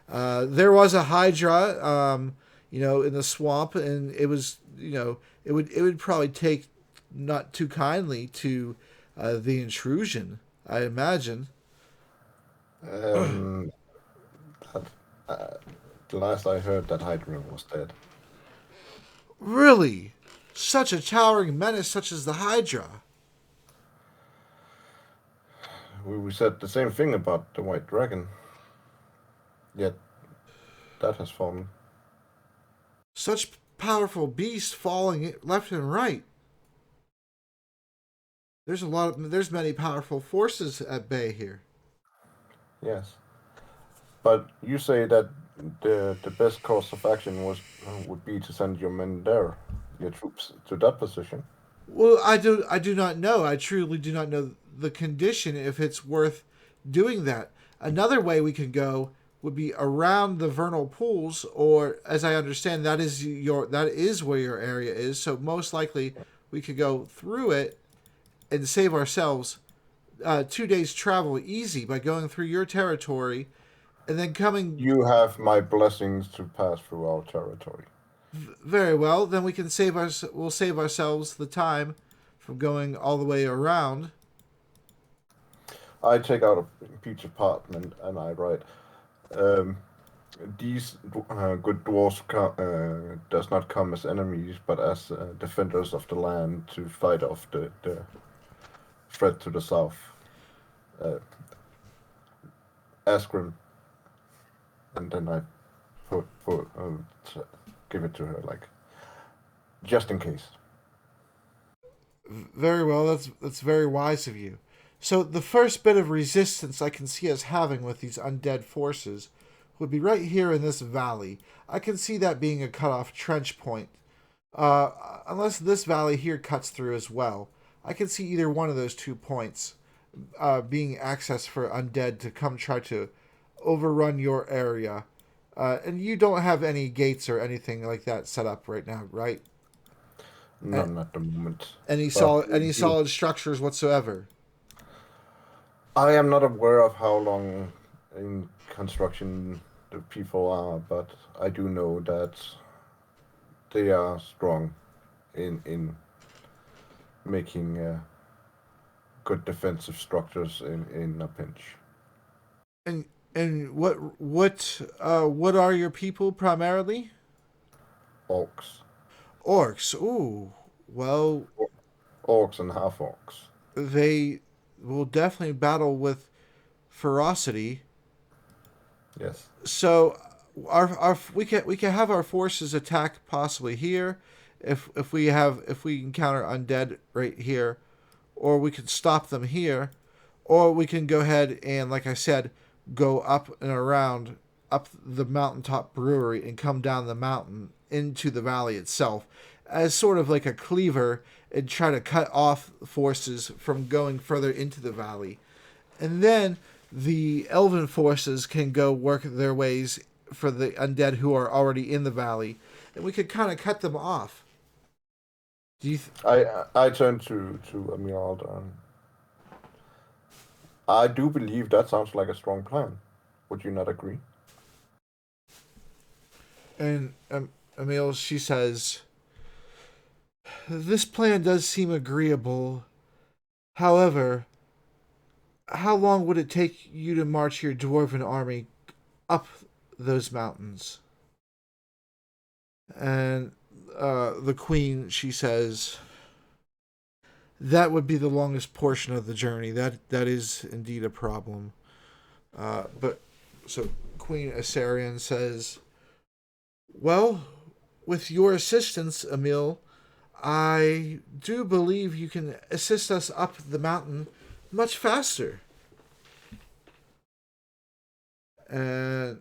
There was a Hydra, in the swamp, and it was, it would probably take not too kindly to the intrusion, I imagine. Um, that, the last I heard, that Hydra was dead. Really, such a towering menace such as the Hydra. We said the same thing about the White Dragon, yet that has fallen. Such powerful beasts falling left and right. There's many powerful forces at bay here. Yes, but you say that the best course of action would be to send your men there, your troops to that position. Well, I do not know. I truly do not know the condition if it's worth doing that. Another way we could go would be around the vernal pools, or as I understand, that is where your area is. So most likely we could go through it and save ourselves 2 days travel easy by going through your territory and then coming. You have my blessings to pass through our territory. Very well. Then we'll save ourselves the time from going all the way around. I take out a peach apartment and I write, um, these good dwarves does not come as enemies, but as defenders of the land to fight off the threat to the south. Uh, Asgrim, and then I give it to her, like, just in case. Very well. That's very wise of you. So the first bit of resistance I can see us having with these undead forces would be right here in this valley. I can see that being a cut-off trench point. Unless this valley here cuts through as well. I can see either one of those 2 points being access for undead to come try to overrun your area. And you don't have any gates or anything like that set up right now, right? A- None at the moment. Any But solid any solid structures whatsoever. I am not aware of how long in construction the people are, but I do know that they are strong in making good defensive structures in a pinch. And what are your people primarily? Orcs, Orcs. Ooh. Well, orcs and half orcs. they will definitely battle with ferocity. Yes. So our we can have our forces attack possibly here if we encounter undead right here, or we can stop them here, or we can go ahead and, like I said, go up and around up the mountaintop brewery and come down the mountain into the valley itself as sort of like a cleaver and try to cut off forces from going further into the valley. And then the elven forces can go work their ways for the undead who are already in the valley, and we could kind of cut them off. Do you? I turn to Emerald. I do believe that sounds like a strong plan. Would you not agree? And Emil, she says, this plan does seem agreeable. However, how long would it take you to march your dwarven army up those mountains? And the queen, she says, that would be the longest portion of the journey. That is indeed a problem. But so Queen Asarian says, well, with your assistance, Emil, I do believe you can assist us up the mountain much faster. And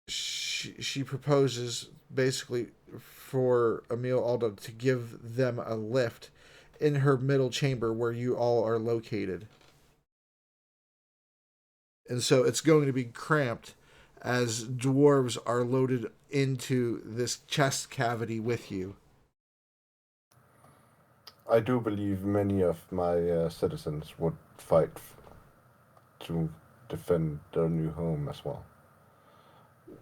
she proposes basically for Emil Alda to give them a lift in her middle chamber where you all are located. And so it's going to be cramped as dwarves are loaded into this chest cavity with you. I do believe many of my citizens would fight to defend their new home as well.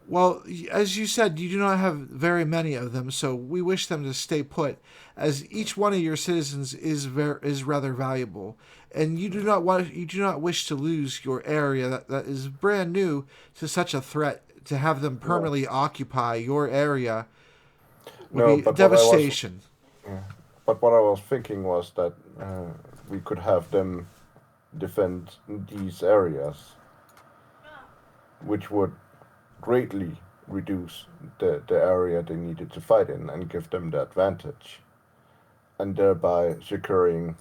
Well, as you said, you do not have very many of them, so we wish them to stay put, as each one of your citizens is rather valuable, and you do not wish to lose your area that is brand new to such a threat. To have them No, permanently occupy your area would no, be devastation. yeah, but what I was thinking was that we could have them defend these areas, which would greatly reduce the area they needed to fight in and give them the advantage, and thereby securing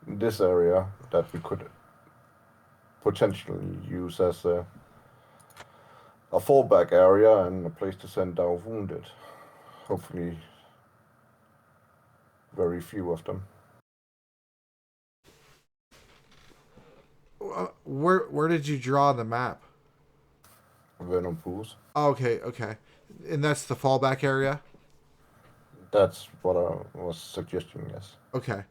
this area that we could potentially use as a fallback area and a place to send our wounded. Hopefully, very few of them. Where did you draw the map? Venom pools. Oh, okay, okay, and that's the fallback area. That's what I was suggesting, yes. Okay,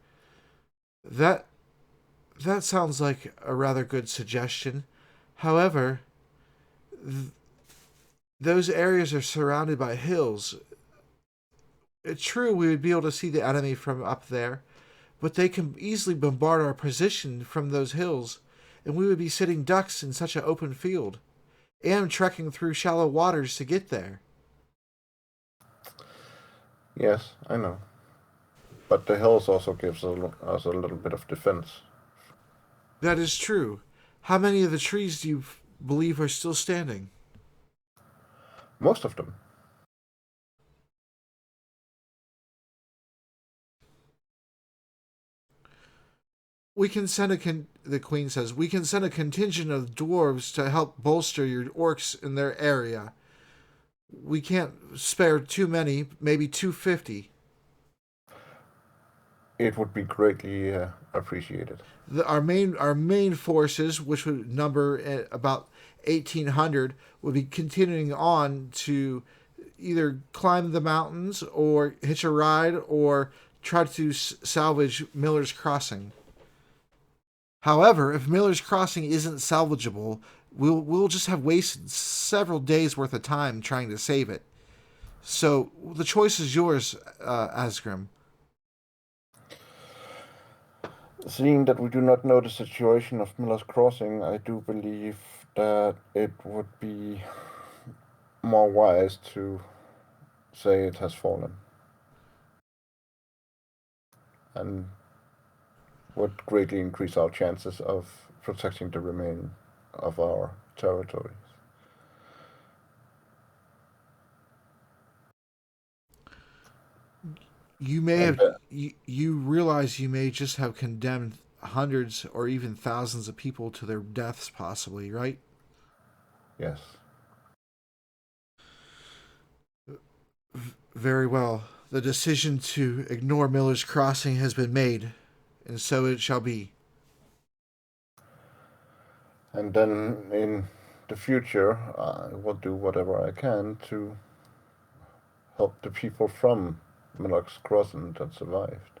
that that sounds like a rather good suggestion. However, those areas are surrounded by hills. It's true we would be able to see the enemy from up there, but they can easily bombard our position from those hills, and we would be sitting ducks in such an open field, and trekking through shallow waters to get there. Yes, I know. But the hills also gives us a little bit of defense. That is true. How many of the trees do you believe are still standing? Most of them. We can send the queen says, we can send a contingent of dwarves to help bolster your orcs in their area. We can't spare too many, maybe 250. It would be greatly appreciated. Our main forces, which would number at about 1,800, would be continuing on to either climb the mountains or hitch a ride or try to salvage Miller's Crossing. However, if Miller's Crossing isn't salvageable, we'll just have wasted several days worth of time trying to save it. So the choice is yours, Asgrim. Seeing that we do not know the situation of Miller's Crossing, I do believe that it would be more wise to say it has fallen. And would greatly increase our chances of protecting the remaining of our territories. You may And have you realize you may just have condemned hundreds or even thousands of people to their deaths, possibly, right? yes, Very well. The decision to ignore Miller's Crossing has been made, and so it shall be. and then in the future, I will do whatever I can to help the people from Miller's Crossing that survived.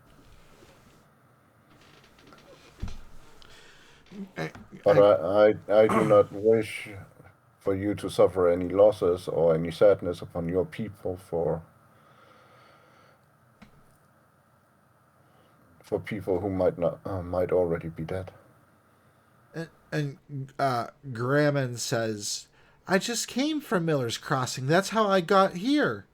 I, But I, I do not wish for you to suffer any losses or any sadness upon your people for people who might already be dead. and Grammon says, I just came from Miller's Crossing. That's how I got here.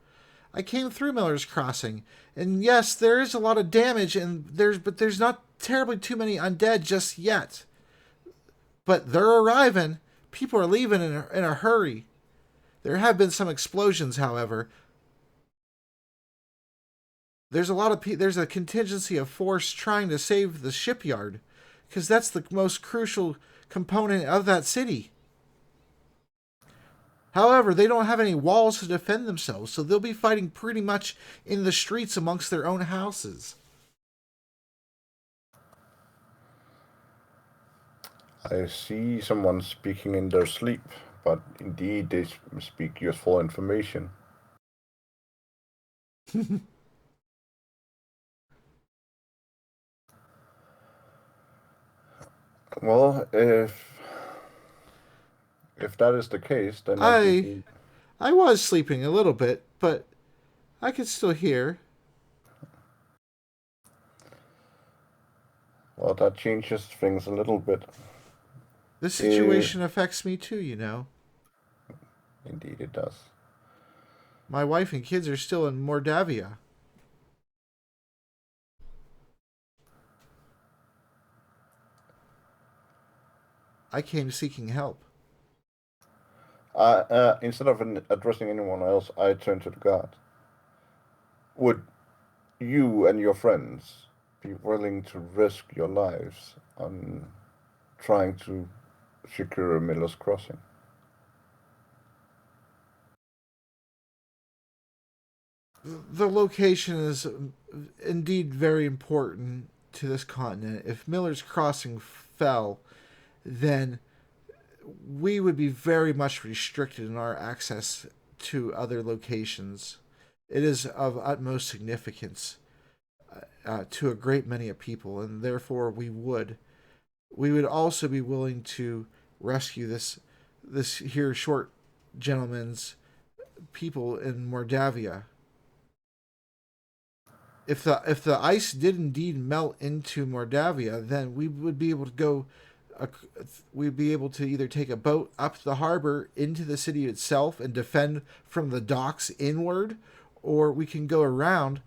I came through Miller's Crossing. And yes, there is a lot of damage and there's not terribly too many undead just yet. But they're arriving. People are leaving in a hurry. There have been some explosions, however. There's a contingency of force trying to save the shipyard because that's the most crucial component of that city. However, they don't have any walls to defend themselves, so they'll be fighting pretty much in the streets amongst their own houses. I see someone speaking in their sleep, but indeed they speak useful information. Well, if that is the case, then I do I believe. I was sleeping a little bit, but I could still hear. Well, that changes things a little bit. The Eh, situation affects me too, you know. Indeed, it does. My wife and kids are still in Mordavia. I came seeking help. Instead of addressing anyone else, I turn to the guard. Would you and your friends be willing to risk your lives on trying to secure a Miller's Crossing? The location is indeed very important to this continent. If Miller's Crossing fell, then we would be very much restricted in our access to other locations. It is of utmost significance to a great many of people, and therefore we would also be willing to rescue this here short gentleman's people in Mordavia. If the ice did indeed melt into Mordavia, then we would be able to go. Uh, we'd be able to either take a boat up the harbor into the city itself and defend from the docks inward, or we can go around.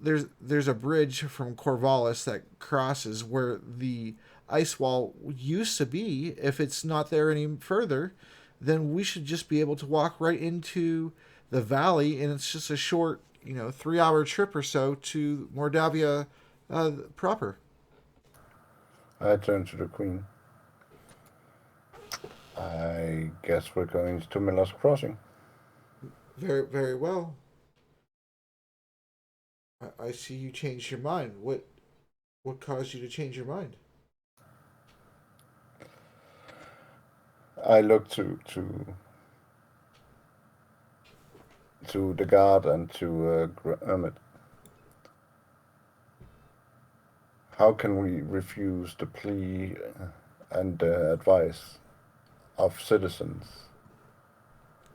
There's a bridge from Corvallis that crosses where the ice wall used to be. If it's not there any further, then we should just be able to walk right into the valley, and it's just a short, 3 hour trip or so to Mordavia proper. I turn to the Queen. I guess we're going to Miller's Crossing. Very, very well. I see you changed your mind. What caused you to change your mind? I look to the guard and to Gromit. How can we refuse the plea and the advice of citizens,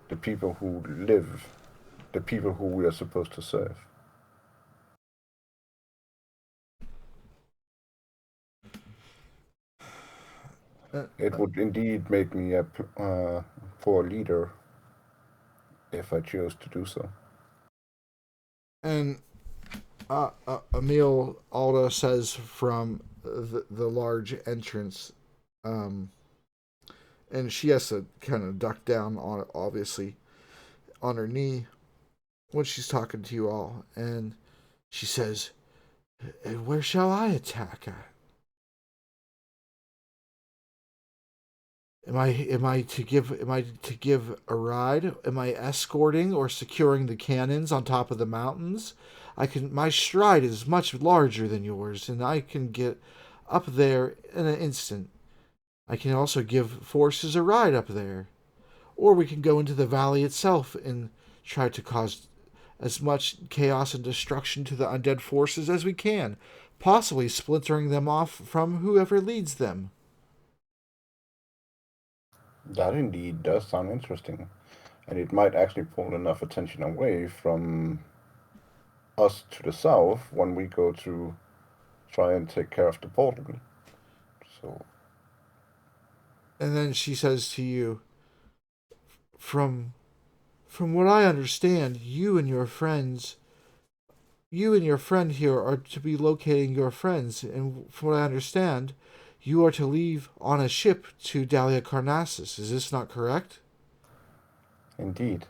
the people who live, the people who we are supposed to serve? Uh, It uh, would indeed make me a poor leader if I chose to do so. and Emil Alda says from the large entrance, um, and she has to kind of duck down on it, obviously, on her knee when she's talking to you all, and she says, "And where shall I attack at? Am I to give a ride? Am I escorting or securing the cannons on top of the mountains? My stride is much larger than yours, and I can get up there in an instant. I can also give forces a ride up there. Or we can go into the valley itself and try to cause as much chaos and destruction to the undead forces as we can, possibly splintering them off from whoever leads them." That indeed does sound interesting, and it might actually pull enough attention away from us to the south when we go to try and take care of the portal. So, And then she says to you, "From from what I understand, you and your friend here are to be locating your friends, and from what I understand, you are to leave on a ship to Dalia Carnassus. Is this not correct?" indeed,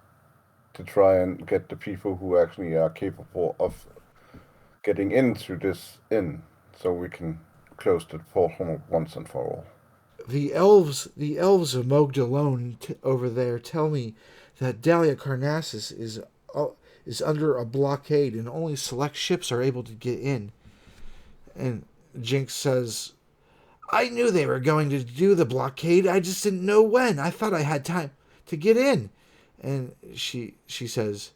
to try and get the people who actually are capable of getting into this inn so we can close the portal once and for all. The elves of Mogdalone over there tell me that Dalia Carnassus is under a blockade, and only select ships are able to get in. And Jinx says, "I knew they were going to do the blockade. I just didn't know when. I thought I had time to get in." And she says,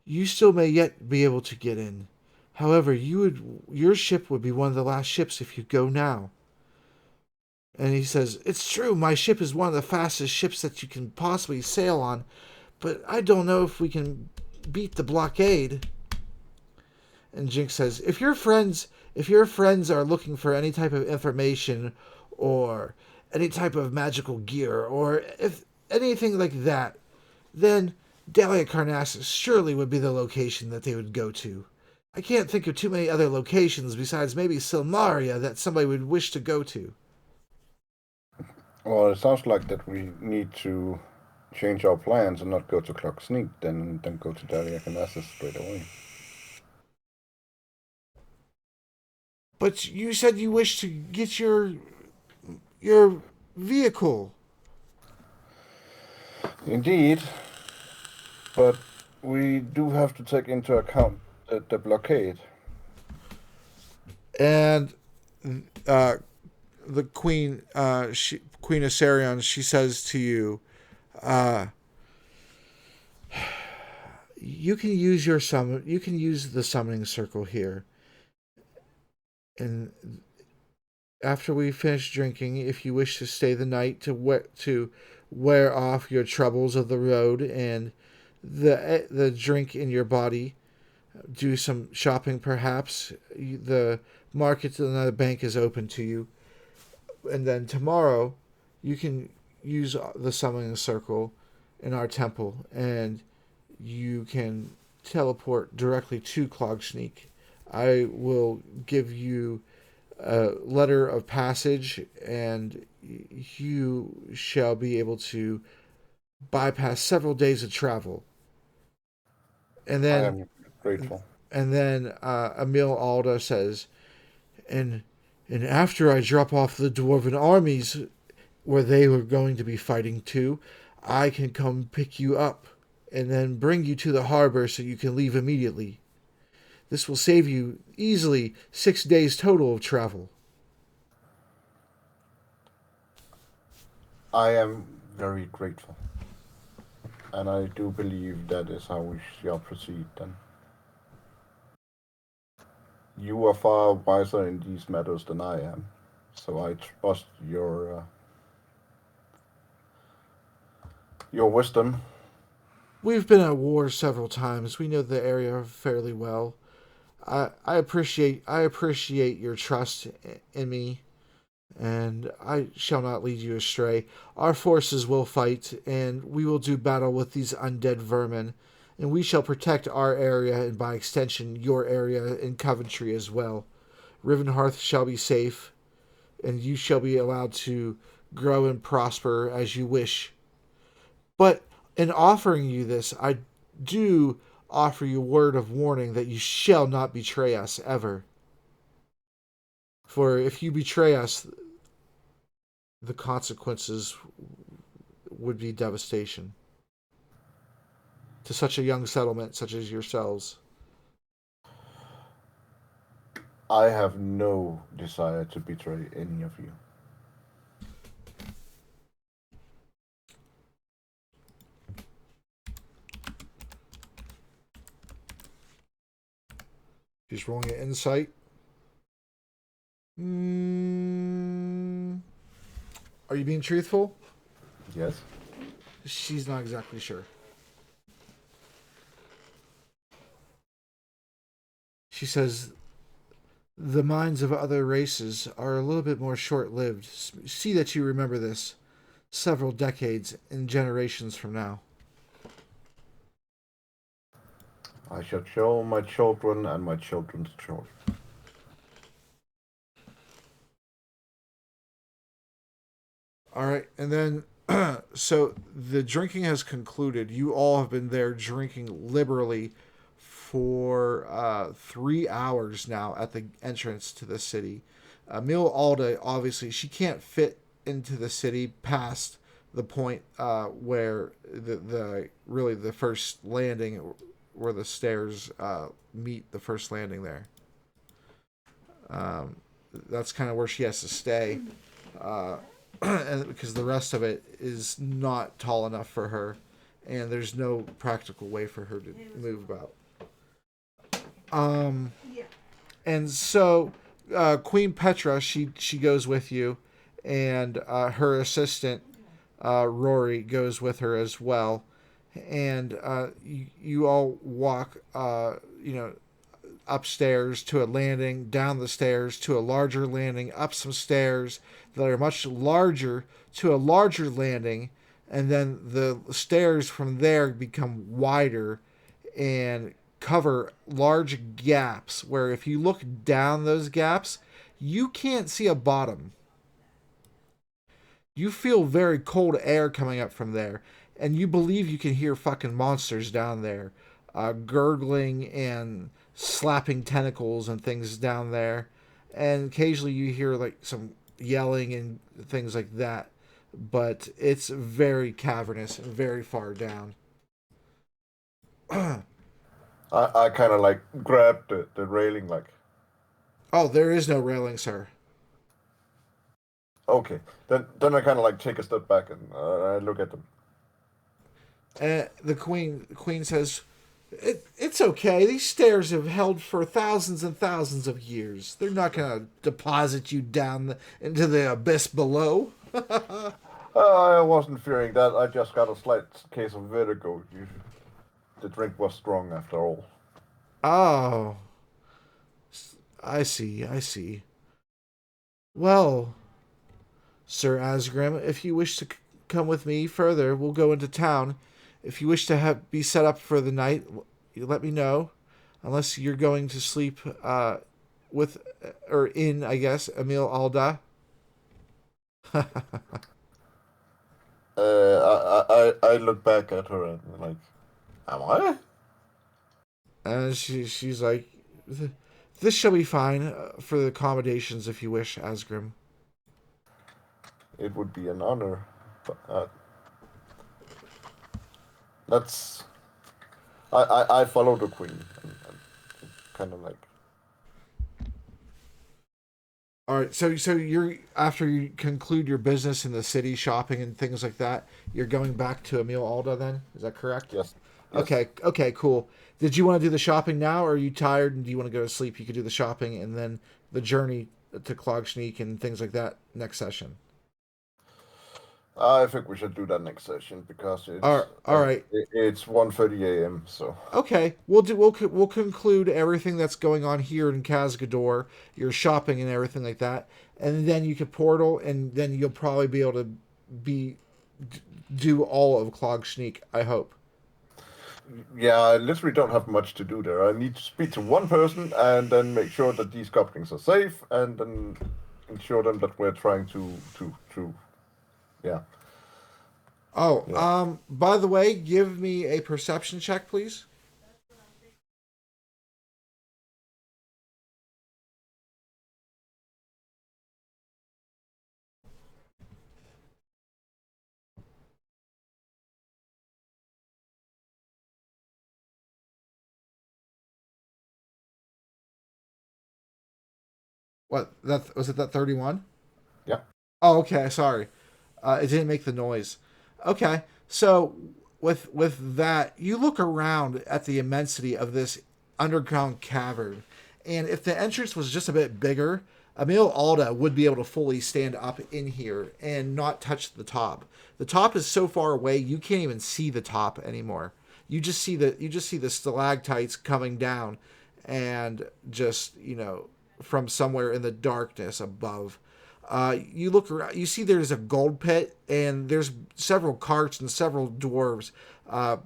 "You still may yet be able to get in. However, your ship would be one of the last ships if you go now." And he says, "It's true, my ship is one of the fastest ships that you can possibly sail on, but I don't know if we can beat the blockade." And Jinx says, if your friends are looking for any type of information or any type of magical gear or if anything like that, then Dalia Carnassus surely would be the location that they would go to. I can't think of too many other locations besides maybe Silmaria that somebody would wish to go to. Well, it sounds like that we need to change our plans and not go to Clock Sneak, then go to Dariakanassus straight away. But you said you wish to get your vehicle. Indeed, but we do have to take into account the blockade. And uh, the Queen of Sarion, she says to you, uh, you can use you can use the summoning circle here. And after we finish drinking, if you wish to stay the night to wear off your troubles of the road and the drink in your body, do some shopping perhaps. The market and the bank is open to you. And then tomorrow, you can use the summoning circle in our temple, and you can teleport directly to Clogsneak. I will give you a letter of passage, and you shall be able to bypass several days of travel. And I then, am grateful. Emil Alda says, and after I drop off the dwarven armies where they were going to be fighting too, I can come pick you up and then bring you to the harbor so you can leave immediately. This will save you easily 6 days total of travel. I am very grateful, and I do believe that is how we shall proceed then. You are far wiser in these matters than I am, so I trust your wisdom. We've been at war several times. We know the area fairly well. I appreciate your trust in me, and I shall not lead you astray. Our forces will fight, and we will do battle with these undead vermin, and we shall protect our area and by extension your area in Coventry as well. Rivenhearth shall be safe, and you shall be allowed to grow and prosper as you wish. But in offering you this, I do offer you word of warning that you shall not betray us ever. For if you betray us, the consequences would be devastation to such a young settlement such as yourselves. I have no desire to betray any of you. She's rolling an insight. Mm, are you being truthful? Yes? She's not exactly sure. She says the minds of other races are a little bit more short lived. See that you remember this several decades and generations from now. I shall show my children and my children's children. All right, and then so the drinking has concluded. You all have been there drinking liberally for 3 hours now at the entrance to the city. Mil Alda, obviously, she can't fit into the city past the point where the really the first landing, where the stairs meet the first landing there. Um, that's kind of where she has to stay. And because the rest of it is not tall enough for her, and there's no practical way for her to move about. And so Queen Petra, she goes with you, and her assistant Rory goes with her as well. And you all walk, upstairs to a landing, down the stairs to a larger landing, up some stairs that are much larger to a larger landing, and then the stairs from there become wider and cover large gaps where if you look down those gaps, you can't see a bottom. You feel very cold air coming up from there, and you believe you can hear fucking monsters down there, gurgling and slapping tentacles and things down there, and occasionally you hear like some yelling and things like that. But it's very cavernous and very far down. I kind of like grab the railing, like, Oh, there is no railing, sir. okay. Then I kind of like take a step back and I look at them. And the queen says, it's okay. These stairs have held for thousands and thousands of years. They're not going to deposit you down into the abyss below. I wasn't fearing that. I just got a slight case of vertigo. The drink was strong after all. Oh, I see. I see. Well, Sir Asgrim, if you wish to come with me further, we'll go into town. If you wish to be set up for the night, you let me know. Unless you're going to sleep with or in, I guess, Emil Alda. I look back at her and like, am I? And she's like, this shall be fine for the accommodations if you wish, Asgrim. It would be an honor. But, that's. I follow the queen and kind of like. All right, so you're after you conclude your business in the city, shopping and things like that, you're going back to Emil Alda then? Is that correct? Yes. Yes. Okay, cool. Did you want to do the shopping now, or are you tired and do you want to go to sleep? You could do the shopping and then the journey to Clogsneak and things like that next session. I think we should do that next session because All right. it's 1:30 a.m. So Okay, we'll conclude everything that's going on here in Kazgador, your shopping and everything like that, and then you could portal, and then you'll probably be able to be do all of Clogsneak. I hope. yeah, I literally don't have much to do there. I need to speak to one person and then make sure that these couplings are safe, and then ensure them that we're trying to yeah. Oh, Yeah. by the way, give me a perception check, please. What that was it? That 31. Yeah. Oh, okay. Sorry, it didn't make the noise. Okay, so with that, you look around at the immensity of this underground cavern, and if the entrance was just a bit bigger, Emil Alda would be able to fully stand up in here and not touch the top. The top is so far away you can't even see the top anymore. You just see the stalactites coming down, and just from somewhere in the darkness above. You look around, you see there's a gold pit, and there's several carts and several dwarves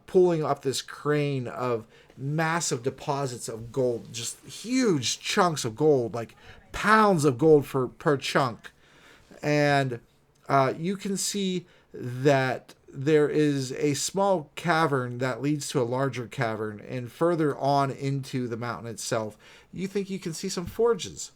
pulling up this crane of massive deposits of gold, just huge chunks of gold, like pounds of gold for per chunk. And you can see that there is a small cavern that leads to a larger cavern, and further on into the mountain itself, you think you can see some forges.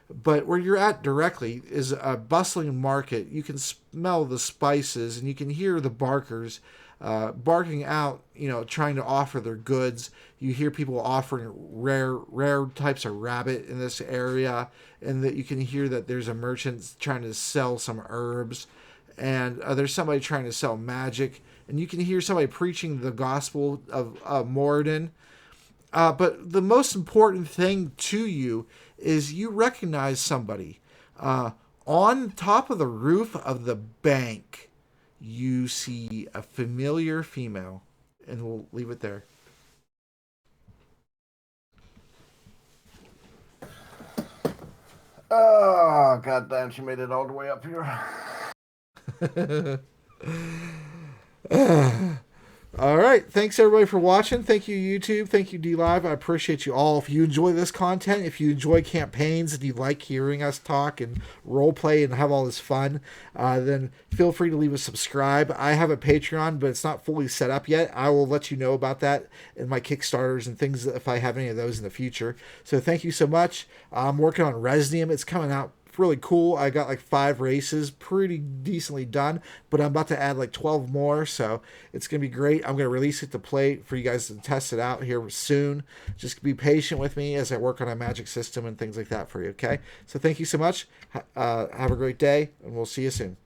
But where you're at directly is a bustling market. You can smell the spices, and you can hear the barkers barking out, trying to offer their goods. You hear people offering rare types of rabbit in this area, and that you can hear that there's a merchant trying to sell some herbs, and there's somebody trying to sell magic, and you can hear somebody preaching the gospel of Moradin. But the most important thing to you is you recognize somebody. On top of the roof of the bank, you see a familiar female, and we'll leave it there. Oh, goddamn, she made it all the way up here. All right. Thanks, everybody, for watching. Thank you, YouTube. Thank you, DLive. I appreciate you all. If you enjoy this content, if you enjoy campaigns and you like hearing us talk and role play and have all this fun, then feel free to leave a subscribe. I have a Patreon, but it's not fully set up yet. I will let you know about that in my Kickstarters and things if I have any of those in the future. So thank you so much. I'm working on Resnium. It's coming out really cool. I got like 5 races pretty decently done, but I'm about to add like 12 more, so it's gonna be great. I'm gonna release it to play for you guys to test it out here soon. Just be patient with me as I work on a magic system and things like that for you. Okay, so thank you so much. Have a great day, and we'll see you soon.